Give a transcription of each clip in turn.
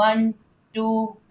1 2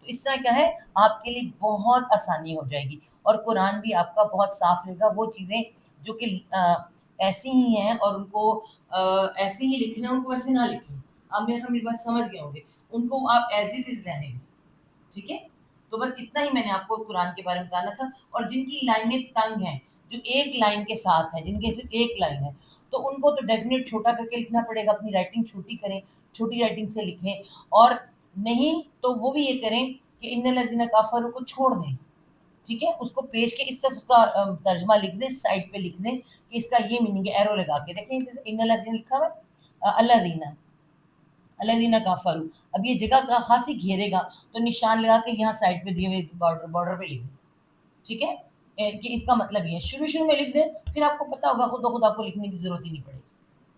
تو اس طرح کیا ہے آپ کے لیے بہت آسانی ہو جائے گی، اور قرآن بھی آپ کا بہت صاف رہے گا. وہ چیزیں جو کہ ایسی ہی ہیں اور ان کو ایسے ہی لکھنا ہے، ان کو ایسے نہ لکھیں. آپ میری بات سمجھ گئے ہوں گے، ان کو آپ ایز اٹ از رہنے دیں. ٹھیک ہے، تو بس اتنا ہی میں نے آپ کو قرآن کے بارے میں بتانا تھا. اور جن کی لائنیں تنگ ہیں، جو ایک لائن کے ساتھ ہیں، جن کے صرف ایک لائن ہے، تو ان کو تو ڈیفینیٹ چھوٹا کر کے لکھنا پڑے گا. اپنی رائٹنگ چھوٹی کریں، چھوٹی رائٹنگ سے لکھیں. اور نہیں تو وہ بھی یہ کریں کہ ان الذین کفروا کو چھوڑ دیں. ٹھیک ہے، اس کو پیش کے اس طرف اس کا ترجمہ لکھ دیں، سائڈ پہ لکھ دیں کہ اس کا یہ میننگ ہے. ایرو لگا کے دیکھیں، ان الذین لکھا ہوا ہے، الذین الذین کفروا. اب یہ جگہ کا خاصی گھیرے گا تو نشان لگا کے یہاں سائڈ پہ دیے ہوئے بارڈر پہ لکھ دیں. ٹھیک ہے، کہ اس کا مطلب یہ ہے. شروع میں لکھ دیں، پھر آپ کو پتا ہوگا خود بخود آپ کو لکھنے کی ضرورت ہی نہیں پڑے گی.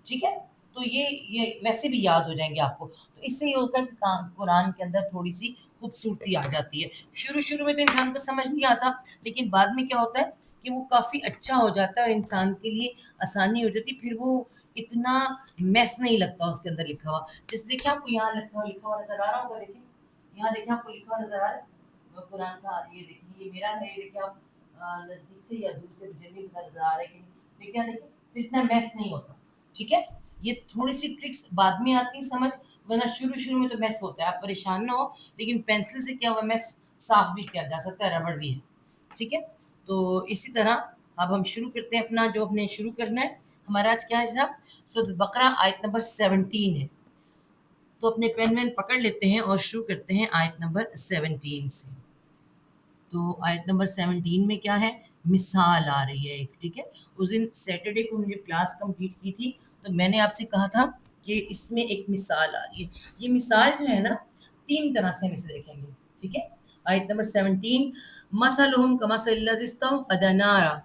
ٹھیک ہے، تو یہ ویسے بھی یاد ہو جائیں گے آپ کو. تو اس سے یہ ہوتا ہے کہ قرآن کے اندر تھوڑی سی خوبصورتی آ جاتی ہے. شروع میں تو انسان کو سمجھ نہیں آتا، لیکن بعد میں کیا ہوتا ہے کہ وہ کافی اچھا ہو جاتا ہے، انسان کے لیے آسانی ہو جاتی. پھر وہ اتنا میس نہیں لگتا اس کے اندر لکھا ہوا. جیسے دیکھیں آپ کو یہاں لکھا ہوا نظر آ رہا ہوگا. دیکھیں یہاں، دیکھیں آپ کو لکھا ہوا نظر آ رہا ہے قرآن کا. یہ دیکھیں، یہ میرا ہے. یہ دیکھیں آپ نزدیک سے یا دور سے جلدی نظر آ رہا ہے کہ نہیں. دیکھیں اتنا میس نہیں ہوتا. ٹھیک ہے، یہ تھوڑی سی ٹرکس بعد میں آتی ہیں سمجھ، ورنہ شروع میں تو میس ہوتا ہے. آپ پریشان نہ ہو، لیکن پینسل سے کیا ہوا میس صاف بھی کیا جا سکتا ہے، ربڑ بھی ہے. ٹھیک ہے، تو اسی طرح اب ہم شروع کرتے ہیں اپنا جو ہم نے شروع کرنا ہے. ہمارا آج کیا ہے جناب؟ سورۃ البقرہ آیت نمبر 17 ہے. تو اپنے پین وین پکڑ لیتے ہیں اور شروع کرتے ہیں آیت نمبر 17 سے. تو آیت نمبر 17 میں کیا ہے؟ مثال آ رہی ہے ایک. ٹھیک ہے، اس دن سیٹرڈے کو مجھے کلاس کمپلیٹ کی تھی، تو میں نے آپ سے کہا تھا کہ اس میں ایک مثال آ رہی ہے. یہ مثال جو ہے نا، 3 طرح سے ہم اسے دیکھیں گے. ٹھیک ہے، آیت نمبر 17، مثلهم كمثل الذي استوقد نارا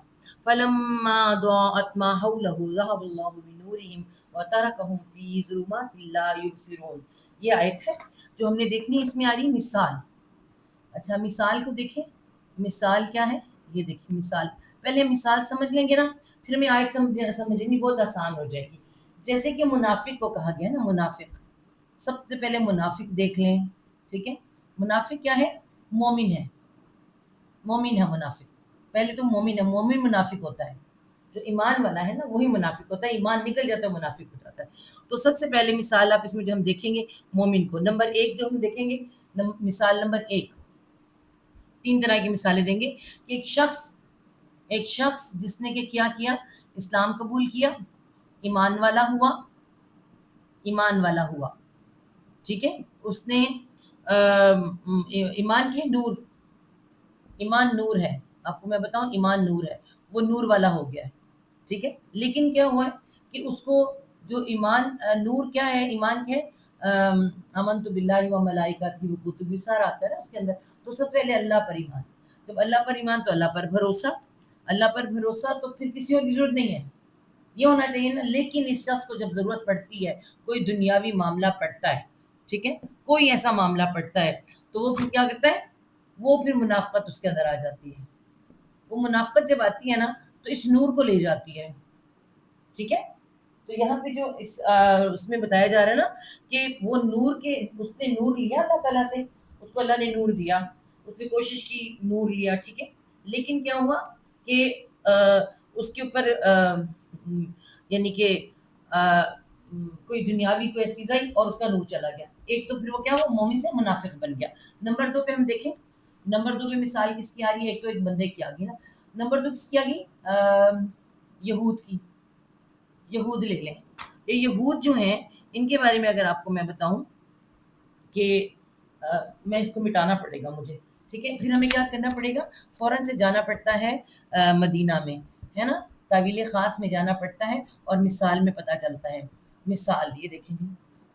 فلما ضاءت ما حوله ذهب الله بنورهم وتركهم في ظلمات لا يبصرون. یہ آیت ہے جو ہم نے دیکھنی. اس میں آ رہی مثال. اچھا، مثال کو دیکھیں. مثال کیا ہے؟ یہ دیکھیں مثال. پہلے مثال سمجھ لیں گے نا، پھر میں آیت سمجھنی بہت آسان ہو جائے گی. جیسے کہ منافق کو کہا گیا نا، منافق. سب سے پہلے منافق دیکھ لیں. ٹھیک ہے، منافق کیا ہے؟ مومن ہے. مومن ہے منافق. پہلے تو مومن ہے. مومن منافق ہوتا ہے. جو ایمان والا ہے نا، وہی منافق ہوتا ہے. ایمان نکل جاتا ہے، منافق ہو جاتا ہے. تو سب سے پہلے مثال آپ اس میں جو ہم دیکھیں گے مومن کو، نمبر 1 جو ہم دیکھیں گے، مثال نمبر 1. 3 طرح کی مثالیں دیں گے. ایک شخص جس نے کہ کیا اسلام قبول کیا، ایمان والا ہوا. ٹھیک ہے، اس نے ایمان کے ایمان نور ہے. آپ کو میں بتاؤں، ایمان نور ہے. وہ نور والا ہو گیا ہے. ٹھیک ہے، لیکن کیا ہوا ہے کہ اس کو جو ایمان نور کیا ہے، ایمان کیا ہے؟ آمنت باللہ و ملائکتہ و کتبہ، سارا آتا ہے نا اس کے اندر. تو سب سے پہلے اللہ پر ایمان. جب اللہ پر ایمان تو اللہ پر بھروسہ. اللہ پر بھروسہ تو پھر کسی اور کی ضرورت نہیں ہے، یہ ہونا چاہیے نا. لیکن اس شخص کو جب ضرورت پڑتی ہے، کوئی دنیاوی معاملہ پڑتا ہے، ٹھیک ہے، کوئی ایسا معاملہ پڑتا ہے، تو وہ پھر کیا کرتا ہے؟ وہ پھر منافقت اس کے اندر آ جاتی ہے. وہ منافقت جب آتی ہے نا، تو اس نور کو لے جاتی ہے. ٹھیک ہے، تو یہاں پہ جو اس میں بتایا جا رہا ہے نا کہ وہ نور کے، اس نے نور لیا اللہ تعالیٰ سے، اس کو اللہ نے نور دیا، اس نے کوشش کی نور لیا. ٹھیک ہے، لیکن کیا ہوا کہ اس کے اوپر یعنی کہ کوئی دنیاوی کوئی ایسی چیز آئی اور اس کا نور چلا گیا. ایک تو پھر وہ کیا، وہ مومن سے منافق بن گیا. نمبر 2 پہ ہم دیکھیں. نمبر 2 پہ مثال کس کی آ رہی ہے؟ ایک تو ایک بندے کی آ گئی نا. نمبر 2 کس کی آ گئی؟ یہود کی. یہود لے لیں. یہ یہود جو ہیں، ان کے بارے میں اگر آپ کو میں بتاؤں کہ میں اس کو مٹانا پڑے گا مجھے. ٹھیک ہے، پھر ہمیں کیا کرنا پڑے گا؟ فوراً سے جانا پڑتا ہے مدینہ میں، ہے نا، تعویل خاص میں جانا پڑتا ہے اور مثال میں پتہ چلتا ہے. مثال یہ دیکھیں جی،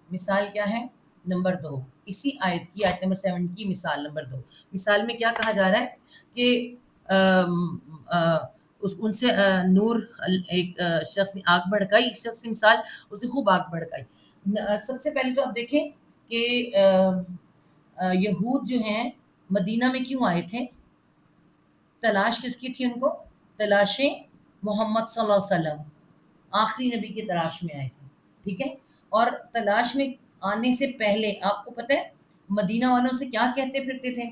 مثال کیا ہے؟ نمبر 2. اسی آیت کی، آیت نمبر 7 کی مثال نمبر 2. مثال میں کیا کہا جا رہا ہے کہ ان سے نور، ایک شخص نے آگ بھڑکائی. ایک شخص کی مثال، اس نے خوب آگ بھڑکائی. سب سے پہلے تو آپ دیکھیں کہ یہود جو ہیں مدینہ میں کیوں آئے تھے؟ تلاش کس کی تھی ان کو؟ تلاش محمد صلی اللہ علیہ وسلم، آخری نبی کی تلاش میں آئے تھے. ٹھیک ہے، اور تلاش میں آنے سے پہلے آپ کو پتہ ہے مدینہ والوں سے کیا کہتے پھرتے تھے؟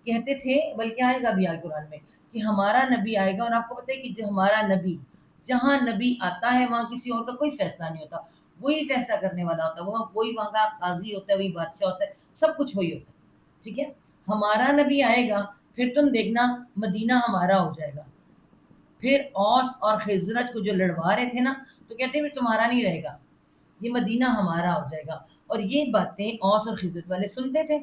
کہتے تھے، بلکہ آئے گا بھی آئے قرآن میں، کہ ہمارا نبی آئے گا، اور آپ کو پتہ ہے کہ جو ہمارا نبی، جہاں نبی آتا ہے وہاں کسی اور کا کوئی فیصلہ نہیں ہوتا، وہی فیصلہ کرنے والا ہوتا ہے، وہی وہاں کا قاضی ہوتا ہے، وہی بادشاہ ہوتا ہے، سب کچھ وہی ہوتا ہے، ٹھیک ہے؟ ہمارا نبی آئے گا، پھر تم دیکھنا مدینہ ہمارا ہو جائے گا. پھر اوس اور خزرج کو جو لڑوا رہے تھے نا، تو کہتے ہیں تمہارا نہیں رہے گا، یہ مدینہ ہمارا ہو جائے گا. اور یہ باتیں اوس اور خزرج والے سنتے تھے.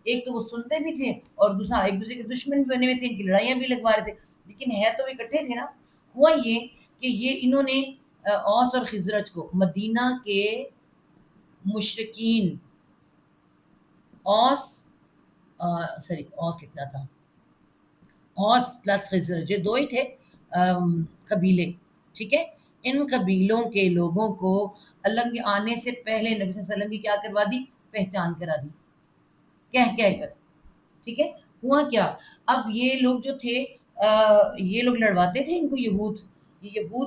ایک تو وہ سنتے بھی تھے، اور دوسرا ایک دوسرے کے دشمن بھی بنے ہوئے تھے، ان کی لڑائیاں بھی لگوا رہے تھے، لیکن ہے تو اکٹھے تھے نا. ہوا یہ کہ یہ انہوں نے اوس اور خزرج کو، مدینہ کے مشرکین، اوس سوری اوس لکھنا تھا، اوس پلس خزرج، جو دو ہی تھے قبیلے، ٹھیک ہے؟ ان قبیلوں کے لوگوں کو اللہ کے آنے سے پہلے نبی صلی اللہ علیہ وسلم کی کیا کروا دی؟ پہچان کرا دی، کہہ کر، ٹھیک ہے؟ ہوا کیا، اب یہ لوگ جو تھے، یہ لوگ لڑواتے تھے ان کو، یہود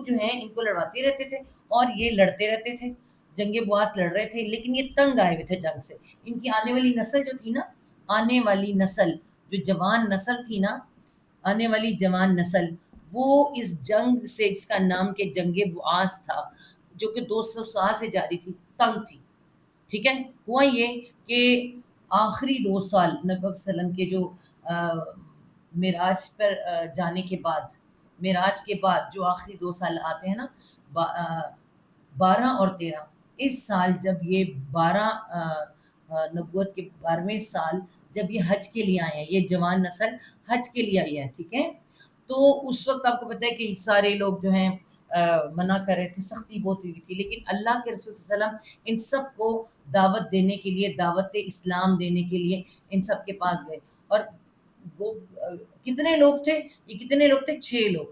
جو ہیں ان کو لڑواتے رہتے تھے، اور یہ لڑتے رہتے تھے، جنگ بواس لڑ رہے تھے، لیکن یہ تنگ آئے ہوئے تھے جنگ سے. ان کی آنے والی نسل جو تھی نا، آنے والی نسل جو جوان نسل تھی نا، آنے والی جوان نسل، وہ اس جنگ سے، جس کا نام کہ جنگ بواس تھا، جو کہ 200 سال سے جاری تھی، تنگ تھی، ٹھیک ہے؟ ہوا یہ کہ آخری 2 سال نبی صلی اللہ علیہ وسلم کے جو معراج پر جانے کے بعد، معراج کے بعد جو آخری 2 سال آتے ہیں نا، 12 اور 13، اس سال جب یہ 12 نبوت کے 12ویں سال جب یہ حج کے لیے آئے ہیں، یہ جوان نسل حج کے لیے آئی ہے، ٹھیک ہے؟ تو اس وقت آپ کو پتہ ہے کہ سارے لوگ جو ہیں منع کر رہے تھے، سختی بہت ہوئی تھی، لیکن اللہ کے رسول صلی اللہ علیہ وسلم ان سب کو دعوت دینے کے لیے، دعوت اسلام دینے کے لیے ان سب کے پاس گئے. اور وہ کتنے لوگ تھے؟ یہ کتنے لوگ تھے؟ 6 لوگ،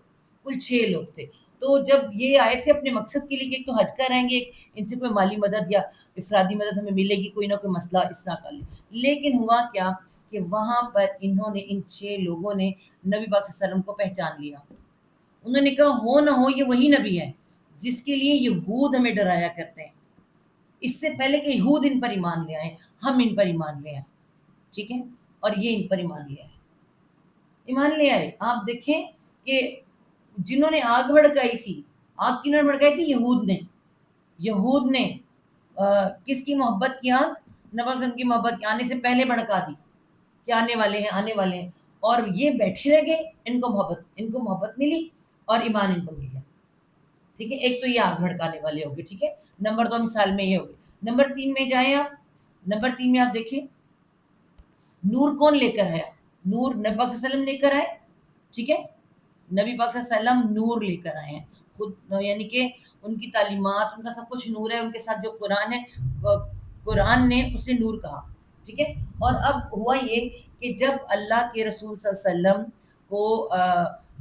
کل 6 لوگ تھے. تو جب یہ آئے تھے اپنے مقصد کے لیے کہ ایک تو حج کرائیں گے، ان سے کوئی مالی مدد یا افرادی مدد ہمیں ملے گی، کوئی نہ کوئی مسئلہ اس طرح کا لے. لیکن ہوا کیا کہ وہاں پر انہوں نے، ان 6 لوگوں نے نبی پاک صلی اللہ علیہ وسلم کو پہچان لیا. انہوں نے کہا ہو نہ ہو یہ وہی نبی ہے جس کے لیے یہود ہمیں ڈرایا کرتے ہیں، اس سے پہلے کہ یہود ان پر ایمان لے آئیں، ہم ان پر ایمان لے آئیں، ٹھیک ہے؟ اور یہ ان پر ایمان لے آئے، ایمان لے آئے. آپ دیکھیں کہ جنہوں نے آگ بھڑکائی تھی، آگ کنہوں نے بھڑکائی تھی؟ یہود نے کس کی محبت کی آگ؟ نبی صلی اللہ علیہ وسلم کی محبت کی، آنے سے پہلے بھڑکا دی کہ آنے والے ہیں، آنے والے ہیں. اور یہ بیٹھے رہ گئے، ان کو محبت ملی اور ایمان ان کو مل گیا، ٹھیک ہے؟ ایک تو یہ آگ بھڑکانے والے ہو گئے، ٹھیک ہے؟ نمبر 2 مثال میں یہ ہو گئے. نمبر 3 میں جائیں آپ، نمبر 3 میں آپ دیکھیں نور کون لے کر آیا؟ نور نبی پاک صلی اللہ علیہ وسلم لے کر آئے، ٹھیک ہے؟ نبی پاک صلی اللہ علیہ وسلم نور لے کر آئے ہیں خود، یعنی کہ ان کی تعلیمات، ان کا سب کچھ نور ہے، ان کے ساتھ جو قرآن ہے، قرآن نے اسے نور کہا، ٹھیک ہے؟ اور اب ہوا یہ کہ جب اللہ کے رسول صلی اللہ علیہ وسلم کو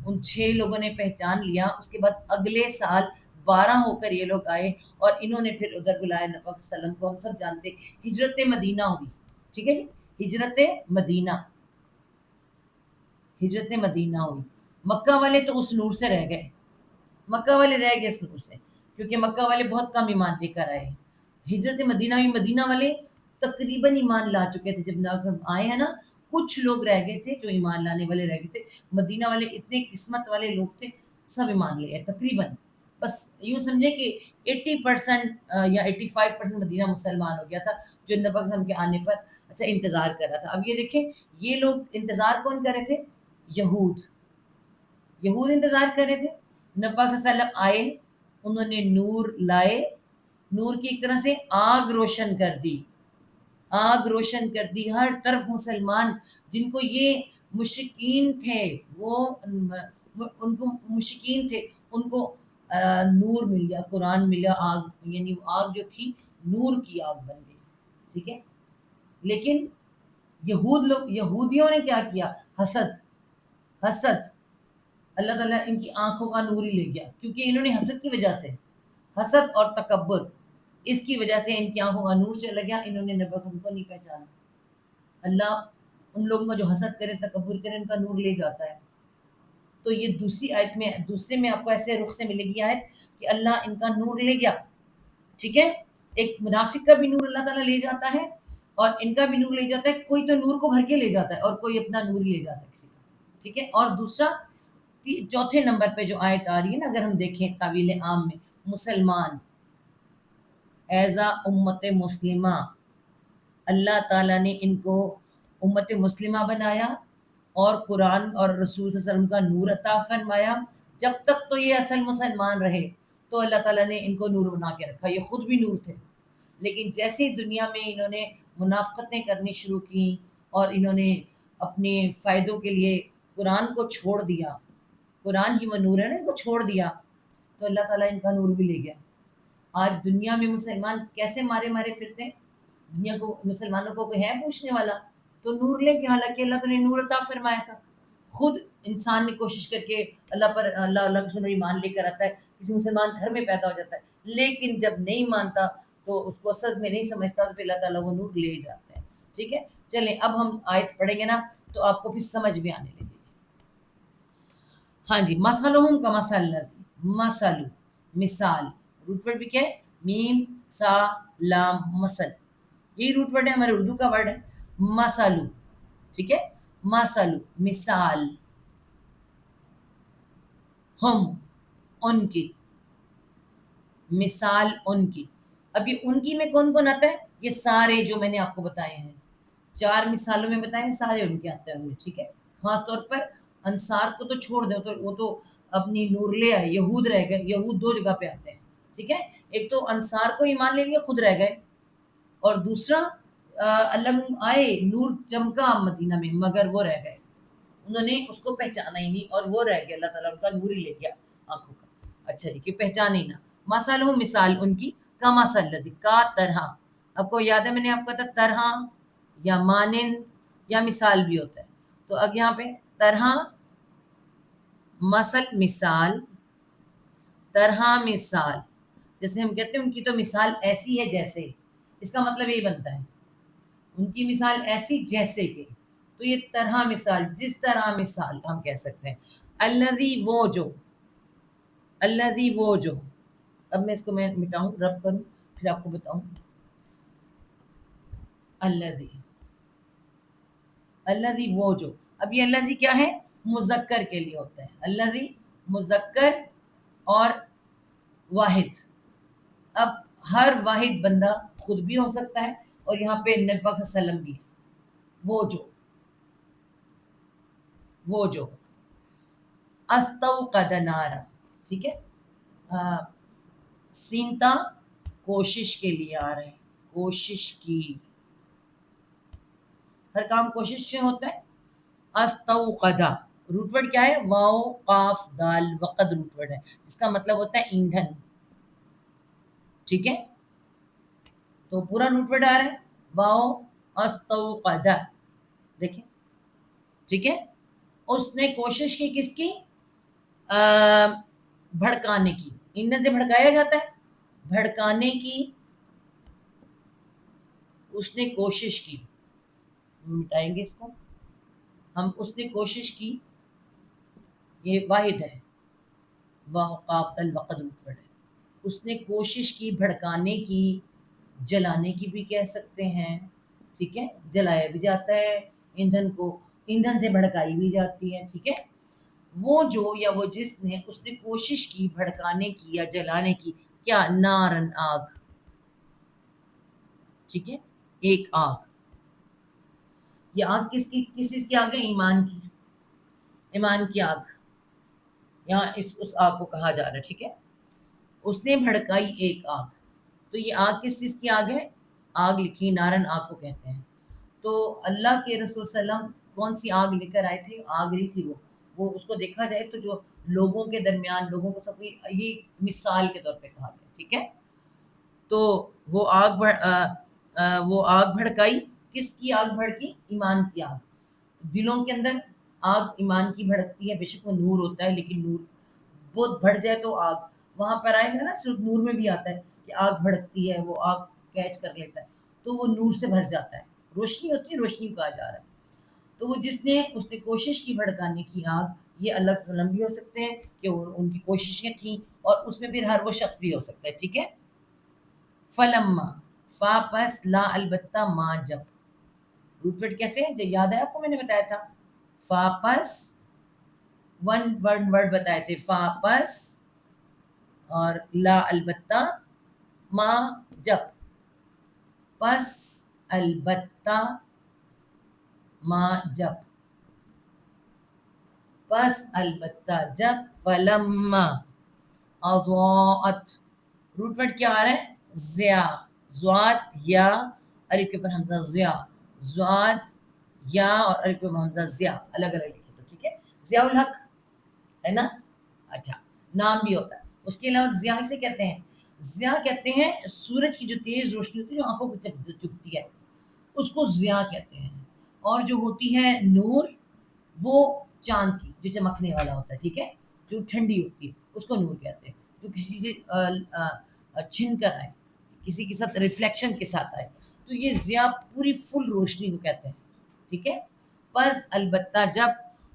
ان 6 لوگوں نے پہچان لیا، اس کے بعد اگلے سال 12 ہو کر یہ لوگ آئے، اور انہوں نے پھر ادھر بلایا نبی پاک صلی اللہ علیہ وسلم کو. ہم سب جانتے ہجرت مدینہ ہوئی، ٹھیک ہے جی؟ ہجرت مدینہ ہوئی. مکہ والے تو اس نور سے رہ گئے، مکہ والے رہ گئے اس نور سے، کیونکہ مکہ والے بہت کم ایمان لے کر آئے. ہجرت مدینہ ہوئی، مدینہ والے تقریباً ایمان لا چکے تھے جب آئے ہیں نا، کچھ لوگ رہ گئے تھے جو ایمان لانے والے رہ گئے تھے. مدینہ والے اتنے قسمت والے لوگ تھے، سب ایمان لے آئے تقریباً. بس یوں سمجھے کہ 80% یا 85% مدینہ مسلمان ہو گیا تھا، جو نبی صلی اللہ علیہ وسلم کے آنے پر اچھا انتظار کر رہا تھا. اب یہ دیکھیں یہ لوگ انتظار کون کر رہے تھے؟ یہود انتظار کر رہے تھے. نبی پاک صلی اللہ علیہ وسلم آئے، انہوں نے نور لائے، نور کی ایک طرح سے آگ روشن کر دی، آگ روشن کر دی. ہر طرف مسلمان جن کو یہ مشرکین تھے، وہ ان کو مشرکین تھے، ان کو نور مل گیا، قرآن ملا، آگ یعنی آگ جو تھی نور کی آگ بن گئی، ٹھیک ہے؟ لیکن یہودیوں نے کیا کیا؟ حسد. اللہ تعالیٰ ان کی آنکھوں کا نور ہی لے گیا، کیونکہ انہوں نے حسد کی وجہ سے، حسد اور تکبر، اس کی وجہ سے ان کی آنکھوں کا نور چلا گیا، انہوں نے نبی کو نہیں پہچانا. اللہ ان لوگوں کا جو حسد کرے، تکبر کرے، ان کا نور لے جاتا ہے. تو یہ دوسری آیت میں، دوسرے میں آپ کو ایسے رخ سے ملے گی آیت کہ اللہ ان کا نور لے گیا، ٹھیک ہے؟ ایک منافق کا بھی نور اللہ تعالیٰ لے جاتا ہے، اور ان کا بھی نور لے جاتا ہے، کوئی تو نور کو بھر کے لے جاتا ہے اور کوئی اپنا نور ہی لے جاتا ہے کسی کا، ٹھیک ہے. اور دوسرا چوتھے نمبر پہ جو آیت آ رہی ہے نا، اگر ہم دیکھیں تعویل عام میں، مسلمان ایزا امت مسلمہ، اللہ تعالیٰ نے ان کو امت مسلمہ بنایا اور قرآن اور رسول صلی اللہ علیہ وسلم کا نور عطا فرمایا. جب تک تو یہ اصل مسلمان رہے تو اللہ تعالیٰ نے ان کو نور بنا کے رکھا، یہ خود بھی نور تھے. لیکن جیسے ہی دنیا میں انہوں نے منافقتیں کرنی شروع کی اور انہوں نے اپنے فائدوں کے لیے قرآن کو چھوڑ دیا، قرآن ہی وہ نور ہے نا، اس کو چھوڑ دیا، تو اللہ تعالیٰ ان کا نور بھی لے گیا. آج دنیا میں مسلمان کیسے مارے مارے پھرتے ہیں، دنیا کو مسلمانوں کو کوئی ہے پوچھنے والا؟ تو نور لے کے، حالانکہ اللہ تعالیٰ نے نور عطا فرمایا تھا. خود انسان نے کوشش کر کے اللہ پر اللہ کے ایمان لے کر آتا ہے، کسی مسلمان گھر میں پیدا ہو جاتا ہے، لیکن جب نہیں مانتا تو اس کو اصل میں نہیں سمجھتا تو پھر اللہ تعالیٰ وہ نور لے جاتے ہیں. ٹھیک ہے، چلیں اب ہم آیت پڑھیں گے نا تو آپ کو پھر سمجھ بھی آنے لگے گی. ہاں جی، مثلہم کمثل الذی، مثل مثال، روٹ ورڈ بھی کیا ہے؟ میم سا لام مثل، یہی روٹ ورڈ ہے، ہمارے اردو کا ورڈ ہے مثلو. ٹھیک ہے، مثل مثال، ہم ان کی، مثال ان کی. اب یہ ان کی میں کون کون آتا ہے؟ یہ سارے جو میں نے آپ کو بتائے ہیں، 4 مثالوں میں بتائے ہیں، سارے ان کے آتے ہیں. ٹھیک ہے، خاص طور پر انصار کو تو چھوڑ دو، تو وہ تو اپنی نور لے آئے، یہود رہ گئے. یہود 2 جگہ پہ آتے ہیں. ٹھیک ہے، ایک تو انصار کو ایمان لے لیا، خود رہ گئے، اور دوسرا اللہ آئے، نور چمکا مدینہ میں، مگر وہ رہ گئے، انہوں نے اس کو پہچانا ہی نہیں اور وہ رہ گیا، اللہ تعالیٰ ان کا نور ہی لے گیا آنکھوں کا. اچھا جی، کہ پہچانے ہی نہ. مثل ہوں، مثال ان کی، کا مثل الذی، کا طرح. آپ کو یاد ہے میں نے آپ کو کہا تھا طرح یا مانند یا مثال بھی ہوتا ہے. تو اب یہاں پہ طرح، مثل مثال، طرح مثال. جیسے ہم کہتے ہیں ان کی تو مثال ایسی ہے جیسے، اس کا مطلب یہی بنتا ہے ان کی مثال ایسی جیسے کہ. تو یہ طرح مثال، جس طرح مثال ہم کہہ سکتے ہیں. الذی، وہ جو، الذی وہ جو. اب میں اس کو میں مٹاؤں، رب کروں، پھر آپ کو بتاؤں. الذی، الذی وہ جو. اب یہ الذی کیا ہے؟ مذکر کے لیے ہوتا ہے. الذی مذکر اور واحد. اب ہر واحد بندہ خود بھی ہو سکتا ہے اور یہاں پہ نبی پاک صلی اللہ علیہ وسلم بھی ہے. وہ جو، وہ جو. استوقد نارا، ٹھیک ہے، سینتا کوشش کے لیے آ رہے ہیں، کوشش کی، ہر کام کوشش سے ہوتا ہے. استوقدہ، روٹ ورڈ کیا ہے؟ واو قاف دال وقد روٹ ورڈ ہے، جس کا مطلب ہوتا ہے ایندھن. ٹھیک ہے، تو پورا روٹ ورڈ آ رہا ہے واو استوقدہ. دیکھیں، ٹھیک ہے، اس نے کوشش کی، کس کی؟ بھڑکانے کی. ایندھن سے بھڑکایا جاتا ہے، بھڑکانے کی اس نے کوشش کی. مٹائیں گے اس کو ہم، اس نے کوشش کی، یہ واحد ہے، واہ قاف دال وقد روٹ ورڈ ہے. اس نے کوشش کی بھڑکانے کی، جلانے کی بھی کہہ سکتے ہیں. ٹھیک ہے، جلایا بھی جاتا ہے ایندھن کو، ایندھن سے بھڑکائی بھی جاتی ہے. ٹھیک ہے، وہ جو یا وہ جس نے، اس نے کوشش کی بھڑکانے کی یا جلانے کی، کیا؟ نارن، آگ. ٹھیک ہے، ایک آگ. یہ آگ کس کی، کس چیز کی آگ ہے؟ ایمان کی، ایمان کی آگ. یہاں اس آگ کو کہا جا رہا ہے. ٹھیک ہے، اس نے بھڑکائی ایک آگ. تو یہ آگ کس چیز کی آگ ہے؟ آگ لکھی نارن، آگ کو کہتے ہیں. تو اللہ کے رسول صلی اللہ علیہ وسلم کون سی آگ لے کر آئے تھے؟ آگ نہیں تھی وہ اس کو دیکھا جائے تو جو لوگوں کے درمیان، لوگوں کو سب، یہ مثال کے طور پہ کہا گیا. ٹھیک ہے، تو وہ وہ آگ بھڑکائی. کس کی آگ بھڑکی؟ ایمان کی آگ. دلوں کے اندر آگ ایمان کی بھڑکتی ہے، بے شک وہ نور ہوتا ہے، لیکن نور بہت بڑھ جائے تو آگ، وہاں پر آئے گا نا صرف نور میں بھی آتا ہے کہ آگ بھڑکتی ہے، وہ آگ کیچ کر لیتا ہے تو وہ نور سے بھر جاتا ہے، روشنی ہوتی ہے، روشنی کو کہا جا رہا ہے. تو وہ جس نے، اس نے کوشش کی بھڑکانے کی آگ، یہ اللہ کے وسلم بھی ہو سکتے ہیں کہ ان کی کوششیں تھیں، اور اس میں پھر ہر وہ شخص بھی ہو سکتا ہے. ٹھیک ہے، فلما، فا پس لا البتہ ما جب. روٹ ورڈ کیسے ہے؟ یاد ہے آپ کو میں نے بتایا تھا. فا پس ون ورڈ بتائے تھے. فا پس اور لا البتہ ما جب. پس البتہ ما جب. پس البتہ جب. فلما اضاءت. روٹ ورڈ کیا آ رہا ہے؟ ضیا. ضاد یا الف کے اوپر حمزہ ضیا. ضاد یا اور الف کے اوپر حمزہ ضیا الگ الگ لکھے تو ٹھیک ہے. ضیاء الحق ہے نا. اچھا نام بھی ہوتا ہے. اس کے علاوہ ضیا کسے کہتے ہیں؟ ضیا کہتے ہیں سورج کی جو تیز روشنی ہوتی ہے جو آنکھوں کو چبھتی ہے اس کو ضیا کہتے ہیں. اور جو ہوتی ہے نور وہ چاند کی جو چمکنے والا ہوتا ہے ٹھیک ہے جو ٹھنڈی ہوتی ہے اس کو نور کہتے ہیں. جو کسی سے چھن کر آئے کسی کے ساتھ ریفلیکشن کے ساتھ آئے تو یہ ضیا پوری فل روشنی کو کہتے ہیں ٹھیک ہے. پس البتہ جب